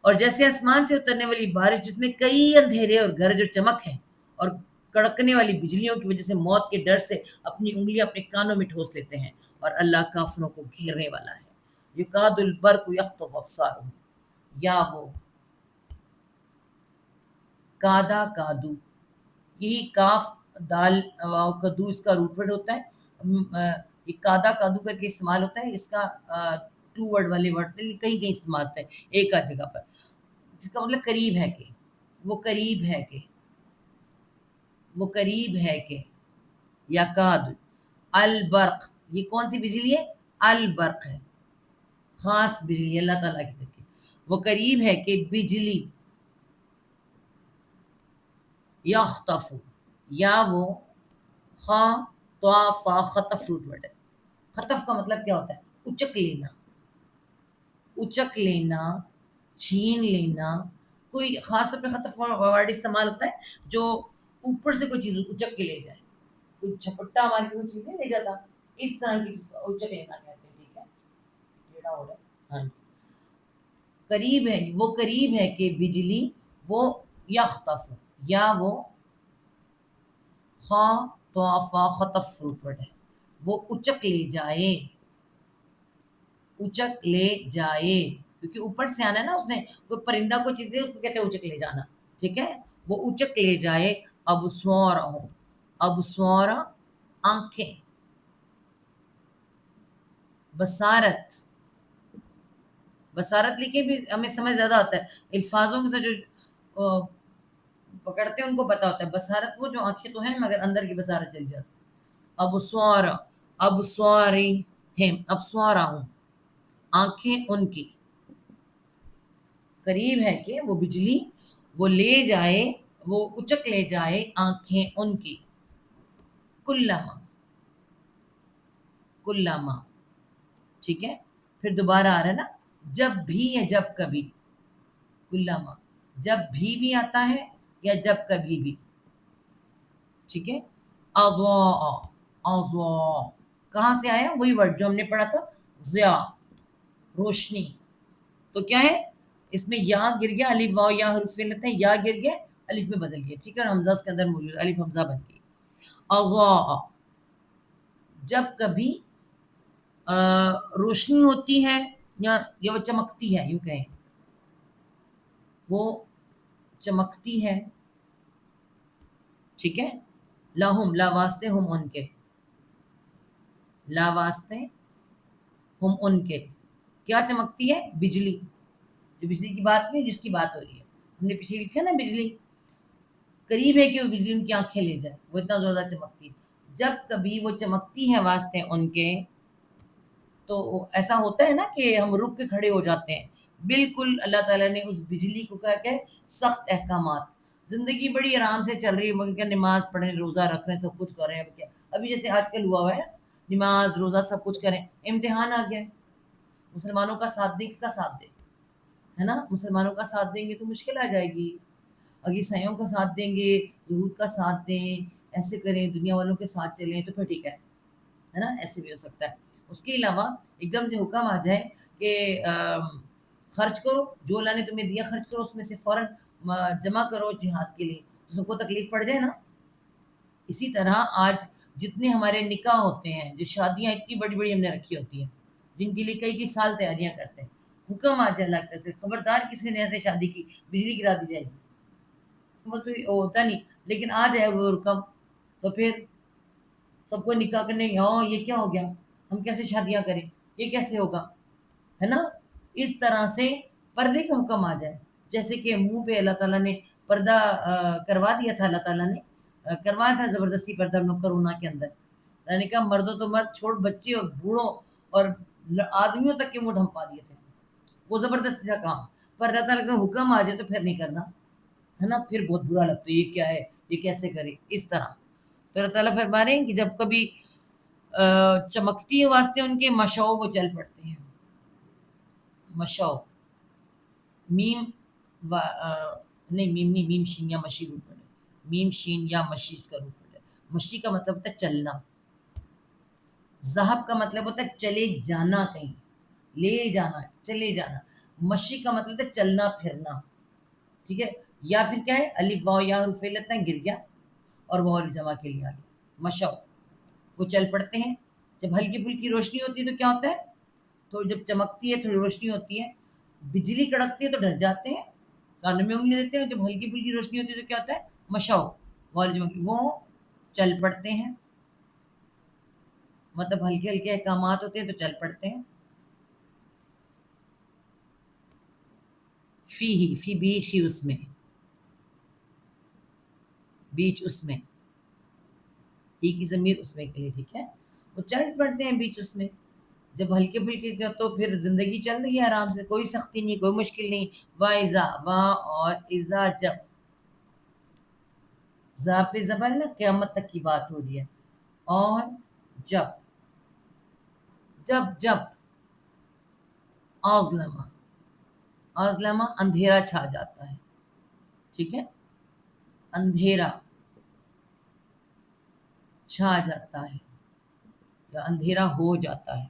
اور جیسے آسمان سے اترنے والی بارش جس میں کئی اندھیرے اور گرج اور چمک ہے، اور کڑکنے والی بجلیوں کی وجہ سے موت کے ڈر سے اپنی انگلیاں اپنے کانوں میں ٹھوس لیتے ہیں، اور اللہ کافروں کو گھیرنے والا ہے. یکاد البرق یخطف ابصارهم، یا وہ کادا کادو، یہی کاف دال واو کدو اس کا روٹ ورڈ ہوتا ہے. یہ کادا کادو کر کے استعمال ہوتا ہے، اس کا 2 ورڈ والے ورڈ کہیں کہیں استعمال ہوتا ہے ایک آدھ جگہ پر، جس کا مطلب قریب ہے کہ، وہ قریب ہے کہ، وہ قریب ہے کہ. یکاد البرق، یہ کون سی بجلی ہے؟ البرق ہے، خاص بجلی اللہ تعالیٰ کی طرف کی. وہ قریب ہے کہ بجلی، یخطف، یا وہ خا طا فا خطف روٹ ورڈ ہے. خطف کا مطلب کیا ہوتا ہے؟ اچک لینا، اچک لینا، چھین لینا. کوئی خاص طور پہ خطف ورڈ استعمال ہوتا ہے جو اوپر سے کوئی چیز اچک کے لے جائے، کوئی چھپٹا مار کے کوئی چیز نہیں لے جاتا، اس طرح کی چیز کو اچک لینا کہتے ہیں. ٹھیک ہے، ٹیڑھا ہو رہا ہے. ہاں جی، قریب ہے، وہ قریب ہے کہ بجلی، وہ یخطف، یا وہ خا طافا خطف روٹ ورڈ ہے، وہ اچک لے جائے، اچک لے جائے. کیونکہ اوپر سے آنا ہے نا، اس نے کوئی پرندہ کوئی چیز دے اس کو کہتے ہیں اچک لے جانا. ٹھیک ہے، وہ اچک لے جائے. ابصارہم، ابصار آنکھیں، بصارت، بصارت لکھے بھی ہمیں سمجھ زیادہ آتا ہے، الفاظوں کے ساتھ جو پکڑتے ہیں ان کو پتا ہوتا ہے. بصارت وہ جو آنکھیں تو ہیں مگر اندر کی بصارت چل جاتی. ابصار، ابصارہم، ابصارہم، آنکھیں ان کی. قریب ہے کہ وہ بجلی، وہ لے جائے، وہ اچک لے جائے آنکھیں ان کی. کلما، کلما. ٹھیک ہے، پھر دوبارہ آ رہا ہے نا، جب بھی یا جب کبھی. کلما جب بھی آتا ہے یا جب کبھی بھی. ٹھیک ہے. اضاء، اضاء کہاں سے آیا؟ وہی ورڈ جو ہم نے پڑھا تھا، ضیاء، روشنی. تو کیا ہے اس میں؟ یا گر گیا، الف واو یا حرف علت ہے، یا گر گیا الف میں بدل گیا. ٹھیک ہے، اور حمزہ اس کے اندر موجود، الف حمزہ بن گئی. اضاء جب کبھی روشنی ہوتی ہے، یا وہ چمکتی ہے، یوں کہیں وہ چمکتی ہے. ٹھیک ہے. لہم، لا واسطے، ہم ان کے، لا واسطے ہم ان کے. کیا چمکتی ہے؟ بجلی. جو بجلی کی بات نہیں، جس کی بات ہو رہی ہے، ہم نے پیچھے لکھا نا بجلی. قریب ہے کہ وہ بجلی ان کی آنکھیں لے جائے، وہ اتنا زیادہ چمکتی ہے. جب کبھی وہ چمکتی ہے واسطے ان کے، تو ایسا ہوتا ہے نا کہ ہم رک کے کھڑے ہو جاتے ہیں. بالکل اللہ تعالیٰ نے اس بجلی کو کہا کہ سخت احکامات. زندگی بڑی آرام سے چل رہی ہے، مگر کیا نماز پڑھیں، روزہ رکھ رہے ہیں، سب کچھ کر رہے ہیں. اب کیا، ابھی جیسے آج کل ہوا ہے نماز روزہ سب کچھ کریں، امتحان آ گیا ہے. مسلمانوں کا ساتھ دیں، کس کا ساتھ دیں؟ ہے نا، مسلمانوں کا ساتھ دیں گے تو مشکل آ جائے گی. اگر عیسائیوں کا ساتھ دیں گے، یہود کا ساتھ دیں، ایسے کریں، دنیا والوں کے ساتھ چلیں تو پھر ٹھیک ہے نا، ایسے بھی ہو سکتا ہے. اس کے علاوہ ایک دم سے حکم آ جائے کہ خرچ کرو، جو اللہ نے تمہیں دیا خرچ کرو، اس میں سے فوراً جمع کرو جہاد کے لیے، تو سب کو تکلیف پڑ جائے نا. اسی طرح آج جتنے ہمارے نکاح ہوتے ہیں، جو شادیاں اتنی بڑی بڑی ہم نے رکھی ہوتی ہیں، جن کے لیے کئی کئی سال تیاریاں کرتے ہیں، حکم آ جائے لگتا ہے خبردار کسی نے ایسے شادی کی بجلی گرا دی جائے گی. وہ تو ہوتا نہیں، لیکن آ جائے وہ حکم تو پھر سب کو نکاح کرنے، ہاں یہ کیا ہو گیا، ہم کیسے شادیاں کریں، یہ کیسے ہوگا، ہے نا. اس طرح سے پردے کا حکم آ جائے، جیسے کہ منہ پہ اللہ تعالیٰ نے پردہ کروا دیا تھا، اللہ تعالیٰ نے کروایا تھا زبردستی پردہ کرونا کے اندر. اللہ نے کہا مردوں تو مرد چھوڑ، بچے اور بوڑھوں اور آدمیوں تک کے منہ ڈھمپا دیے تھے، وہ زبردستی تھا کام. پر اللہ تعالیٰ کا حکم آ جائے تو پھر نہیں کرنا، ہے نا، پھر بہت برا لگتا ہے، یہ کیا ہے، یہ کیسے کرے، اس طرح. تو اللہ تعالیٰ فرما رہے ہیں کہ جب کبھی چمکتی ہے واسطے ان کے، مشاؤ وہ چل پڑتے ہیں. مشاؤ، میم نہیں، میم نہیں، میم شین یا مشی بھی پڑے، میم شین یا مشی اس کا روپ ہے. مشی کا مطلب ہوتا ہے چلنا. ذہب کا مطلب ہوتا ہے چلے جانا, کہیں لے جانا, چلے جانا. مشی کا مطلب ہوتا ہے چلنا پھرنا. ٹھیک ہے. یا پھر کیا ہے, الف واو یا حرف علت ہے, گر گیا اور واو جمع کے لیے آ گیا. مشو, وہ چل پڑتے ہیں. جب ہلکی پھلکی روشنی ہوتی ہے تو کیا ہوتا ہے, تو جب چمکتی ہے تھوڑی روشنی ہوتی ہے, بجلی کڑکتی ہے تو ڈر جاتے ہیں, کانوں میں انگلی دیتے ہیں. جب ہلکی پھلکی روشنی ہوتی ہے تو کیا ہوتا ہے, مشو, وہ چل پڑتے ہیں. مطلب ہلکے ہلکے احکامات ہوتے ہیں تو چل پڑتے ہیں. فی بیچ ہی, اس میں, بیچ اس میں, ہی کی ضمیر اس میں کے لیے. ٹھیک ہے. وہ چل پڑتے ہیں بیچ اس میں. جب ہلکے پھلکے تو پھر زندگی چل رہی ہے آرام سے, کوئی سختی نہیں, کوئی مشکل نہیں. وَإِذَا, وا اور اذا جب, ذا پہ زبر نا, قیامت تک کی بات ہو رہی ہے. اور جب, جب اظلم, اظلم اندھیرا چھا جاتا ہے. ٹھیک ہے. اندھیرا چھا جاتا ہے یا اندھیرا ہو جاتا ہے.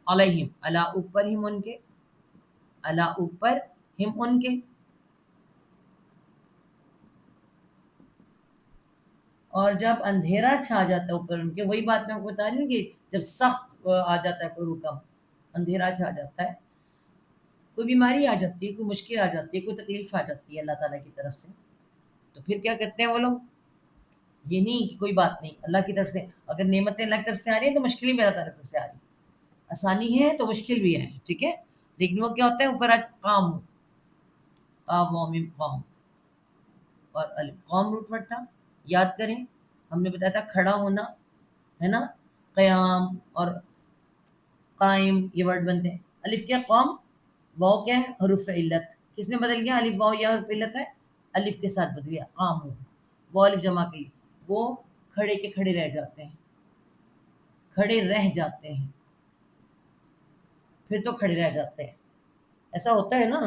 علیہم, علی اوپر ہم ان کے, علی اوپر ہم ان کے. اور جب اندھیرا چھا جاتا ہے اوپر ان کے, وہی بات میں آپ کو بتا رہی ہوں کہ جب سخت آ جاتا ہے کوئی حکم, اندھیرا چھا جاتا ہے, کوئی بیماری آ جاتی ہے, کوئی مشکل آ جاتی ہے, کوئی تکلیف آ جاتی ہے اللہ تعالیٰ کی طرف سے, تو پھر کیا کرتے ہیں وہ لوگ, یہ نہیں کہ کوئی بات نہیں, اللہ کی طرف سے اگر نعمتیں اللہ کی طرف سے آ رہی ہیں تو مشکلیں بھی اللہ تعالیٰ کی طرف سے آ رہی ہیں. آسانی ہے تو مشکل بھی ہے. ٹھیک ہے. لیکن وہ کیا ہوتا ہے, اوپر آج قام, قام اور الف, قوم روٹ ورڈ تھا, یاد کریں ہم نے بتایا تھا کھڑا ہونا ہے نا, قیام اور قائم یہ ورڈ بنتے ہیں. الف کیا, قوم, واو کیا ہے, حرف علت. کس میں بدل گیا, الف واو یا حرف علت ہے, الف کے ساتھ بدل گیا, قام ہو, وہ الف جمع کے لیے, وہ کھڑے کے کھڑے رہ جاتے ہیں, کھڑے رہ جاتے ہیں, پھر تو کھڑے رہ جاتے ہیں. ایسا ہوتا ہے نا,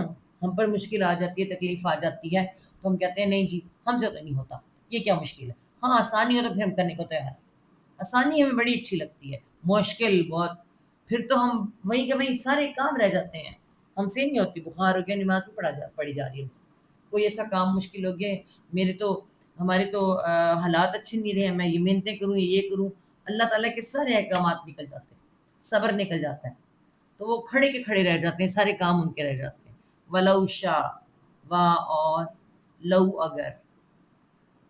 ہم پر مشکل آ جاتی ہے, تکلیف آ جاتی ہے, تو ہم کہتے ہیں نہیں جی ہم سے تو نہیں ہوتا, یہ کیا مشکل ہے. ہاں آسانی ہو تو پھر ہم کرنے کو تیار ہیں. آسانی ہمیں بڑی اچھی لگتی ہے, مشکل بہت, پھر تو ہم وہیں کے وہیں سارے کام رہ جاتے ہیں, ہم سے نہیں ہوتی. بخار ہو گیا, نماز بھی پڑھی جا رہی ہے ہم سے, کوئی ایسا کام مشکل ہو گیا, میرے تو ہمارے تو حالات اچھے نہیں رہے, میں یہ محنتیں کروں, یہ کروں, اللہ تعالیٰ کے سارے احکامات نکل جاتے ہیں, صبر نکل جاتا ہے, تو وہ کھڑے کے کھڑے رہ جاتے ہیں, سارے کام ان کے رہ جاتے ہیں. ولو شاء, وا اور لو اگر,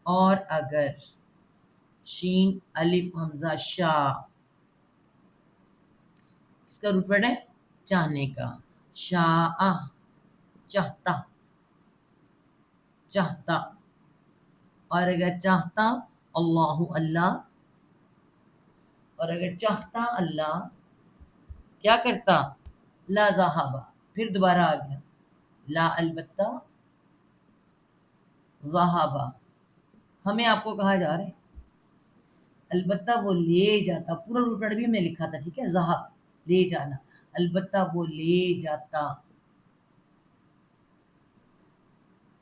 اور اگر, شین الف حمزہ شاء, اس کا روٹ ورڈ ہے چاہنے کا, شاء چاہتا, چاہتا. اور اگر چاہتا اللہ, اللہ, اور اگر چاہتا اللہ کیا کرتا, لا ذہب, پھر دوبارہ آ گیا, لا البتہ, ذہب, ہمیں آپ کو کہا جا رہا ہے, البتہ وہ لے جاتا, پورا روٹ ورڈ بھی ہم نے لکھا تھا. ٹھیک ہے. ذہب لے جانا, البتہ وہ لے جاتا,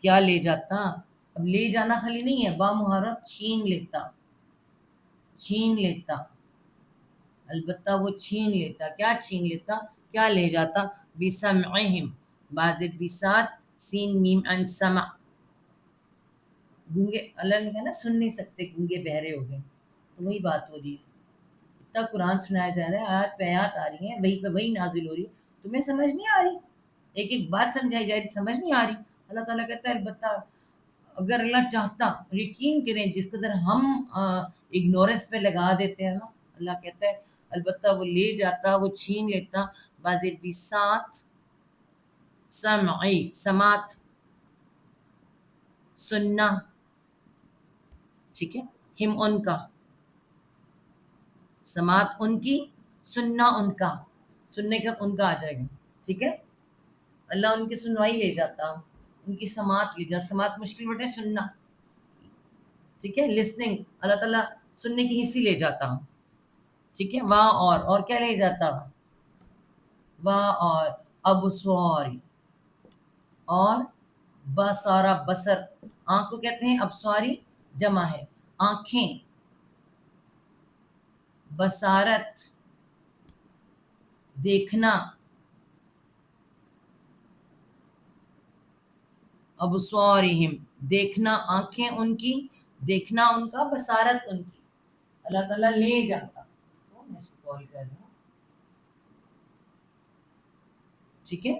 کیا لے جاتا, اب لے جانا خالی نہیں ہے, با مہارت چھین لیتا, چھین لیتا, البتہ وہ چھین لیتا, کیا چھین لیتا, کیا لے جاتا, بسمعہم, بازد بسات, سین میم ان سمع, گونگے, اللہ نے کہا نا سن نہیں سکتے, گونگے بہرے ہو گئے, تو وہی بات ہو رہی ہے. اتنا قرآن سنایا جا رہا ہے, آیات پہ آیات آ رہی ہیں, وہی پہ وہی نازل ہو رہی ہے, تمہیں سمجھ نہیں آ رہی, ایک ایک بات سمجھائی جائے سمجھ نہیں آ رہی. اللہ تعالیٰ کہتا ہے البتہ اگر اللہ چاہتا, یقین کریں جس قدر ہم اگنورنس پہ لگا دیتے ہیں نا, اللہ کہتا ہے البتہ وہ لے جاتا, وہ چھین لیتا, بازد بسات, سمعی, سماعت, سننا. ٹھیک ہے. ہم ان کا, سماعت ان کی, سننا ان کا, سننے کا ان کا آ جائے گا. ٹھیک ہے. اللہ ان کی سنوائی لے جاتا, ان کی سماعت لے جاتا, سماعت مشکل بٹے سننا. ٹھیک ہے. لسننگ, اللہ تعالیٰ سننے کی حصی لے جاتا. ٹھیک ہے. واں اور کیا لے جاتا, واں اور ابصاری, اور بسارا, بسر, آنکھ کو کہتے ہیں ابصاری, جمع ہے آنکھیں، بصارت دیکھنا، ابصارہم دیکھنا آنکھیں ان کی، دیکھنا ان کا، بصارت ان کی، اللہ تعالیٰ لے جاتا. میں اس کو کال کر رہا ہوں، ٹھیک ہے.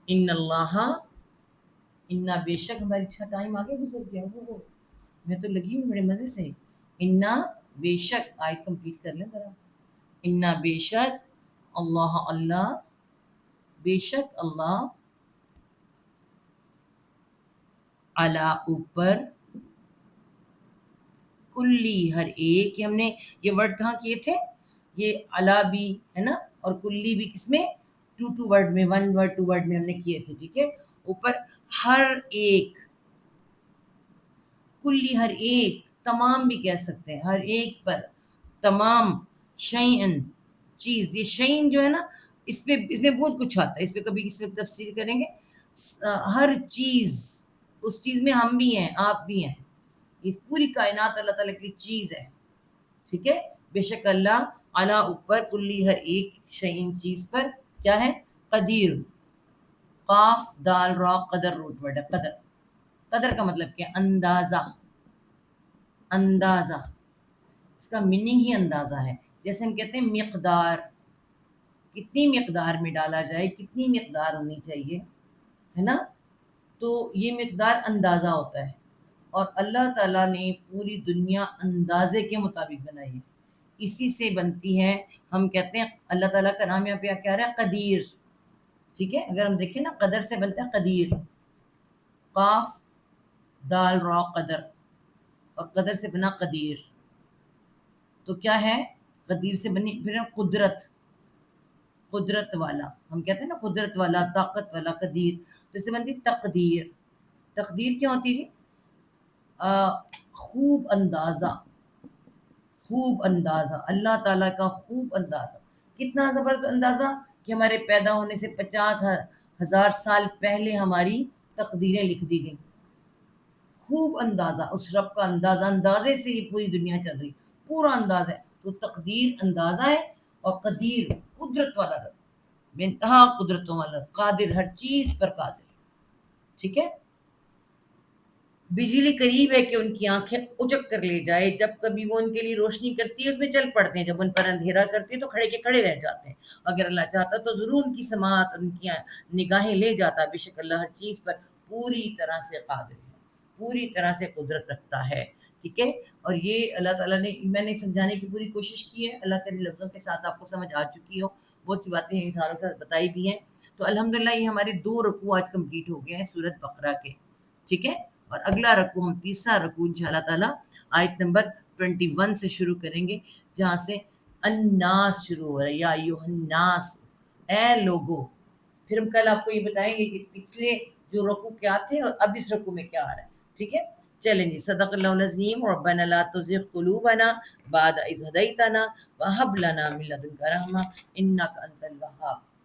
ان اللہ، انا بے شک، ہماری اچھا ٹائم آگے گزر گیا. وہ میں تو لگی ہوں بڑے مزے سے. انا بے شک، آیت کمپلیٹ کر لیں ذرا. انا بے شک، اللہ اللہ، بے شک اللہ، علی اوپر، کلی ہر ایک. یہ ہم نے یہ ورڈ کہاں کیے تھے؟ یہ علا بھی ہے نا، اور کلی بھی کس میں؟ ٹو ورڈ میں، ون ورڈ ٹو ورڈ میں ہم نے کیے تھے. ٹھیک ہے. اوپر ہر ایک، کلی ہر ایک، تمام بھی کہہ سکتے ہیں، ہر ایک پر، تمام، شیئن چیز. یہ شیئن جو ہے نا، اس میں بہت کچھ آتا ہے، اس پہ کبھی کسی وقت تفسیر کریں گے. ہر چیز، اس چیز میں ہم بھی ہیں، آپ بھی ہیں. یہ پوری کائنات اللہ تعالیٰ کی چیز ہے. ٹھیک ہے. بے شک اللہ علی اوپر، کلی ہر ایک، شیئن چیز پر، کیا ہے؟ قدیر. قاف دال را قدر روٹ ورڈ ہے. قدر، قدر کا مطلب کیا؟ اندازہ. اندازہ، اس کا میننگ ہی اندازہ ہے. جیسے ہم کہتے ہیں مقدار، کتنی مقدار میں ڈالا جائے، کتنی مقدار ہونی چاہیے، ہے نا. تو یہ مقدار اندازہ ہوتا ہے. اور اللہ تعالیٰ نے پوری دنیا اندازے کے مطابق بنائی ہے، اسی سے بنتی ہے. ہم کہتے ہیں اللہ تعالیٰ کا نام یہاں پہ کیا رہا ہے؟ قدیر. ٹھیک ہے. اگر ہم دیکھیں نا، قدر سے بنتا ہے قدیر. قاف دال را قدر، اور قدر سے بنا قدیر. تو کیا ہے؟ قدیر سے بنی. پھر قدرت، قدرت والا، ہم کہتے ہیں نا قدرت والا، طاقت والا، قدیر. تو اس سے بنتی تقدیر. تقدیر کیا ہوتی ہے جی؟ خوب اندازہ. خوب اندازہ، اللہ تعالیٰ کا خوب اندازہ. کتنا زبردست اندازہ کہ ہمارے پیدا ہونے سے 50,000 سال پہلے ہماری تقدیریں لکھ دی گئیں. خوب اندازہ، اس رب کا اندازہ، اندازے سے یہ پوری دنیا چل رہی، پورا اندازہ ہے. تو تقدیر اندازہ ہے، اور قدیر قدرت والا رب، بے انتہا قدرتوں والا رب، قادر، ہر چیز پر قادر. ٹھیک ہے. بجلی قریب ہے کہ ان کی آنکھیں اچک کر لے جائے. جب کبھی وہ ان کے لیے روشنی کرتی ہے اس میں چل پڑتے ہیں، جب ان پر اندھیرا کرتی ہے تو کھڑے کے کھڑے رہ جاتے ہیں. اگر اللہ چاہتا تو ضرور ان کی سماعت، ان کی نگاہیں لے جاتا. بے شک اللہ ہر چیز پر پوری طرح سے قادر ہے، پوری طرح سے قدرت رکھتا ہے. ٹھیک ہے. اور یہ اللہ تعالیٰ نے، میں نے سمجھانے کی پوری کوشش کی ہے، اللہ کے لفظوں کے ساتھ آپ کو سمجھ آ چکی ہو. بہت سی باتیں انسانوں کے ساتھ بتائی بھی ہیں. تو الحمدللہ یہ ہمارے 2 رکوع آج کمپلیٹ ہو گئے ہیں سورۃ بقرہ کے. ٹھیک ہے. اور اگلا رکوع، ہم تیسرا رکوع انشاءاللہ تعالیٰ آیت نمبر 21 سے شروع کریں گے، جہاں سے الناس شروع ہو رہا ہے. یا ایھا الناس، اے لوگو. پھر ہم کل آپ کو یہ بتائیں گے کہ پچھلے جو رکوع کیا تھے اور اب اس رکوع میں کیا آ رہا ہے. ٹھیک ہے. چلیں جی. صدق اللہ العظیم. ربنا لا تزغ قلوبنا بعد إذ هديتنا وهب لنا من لدنك رحمة إنك أنت الوهاب.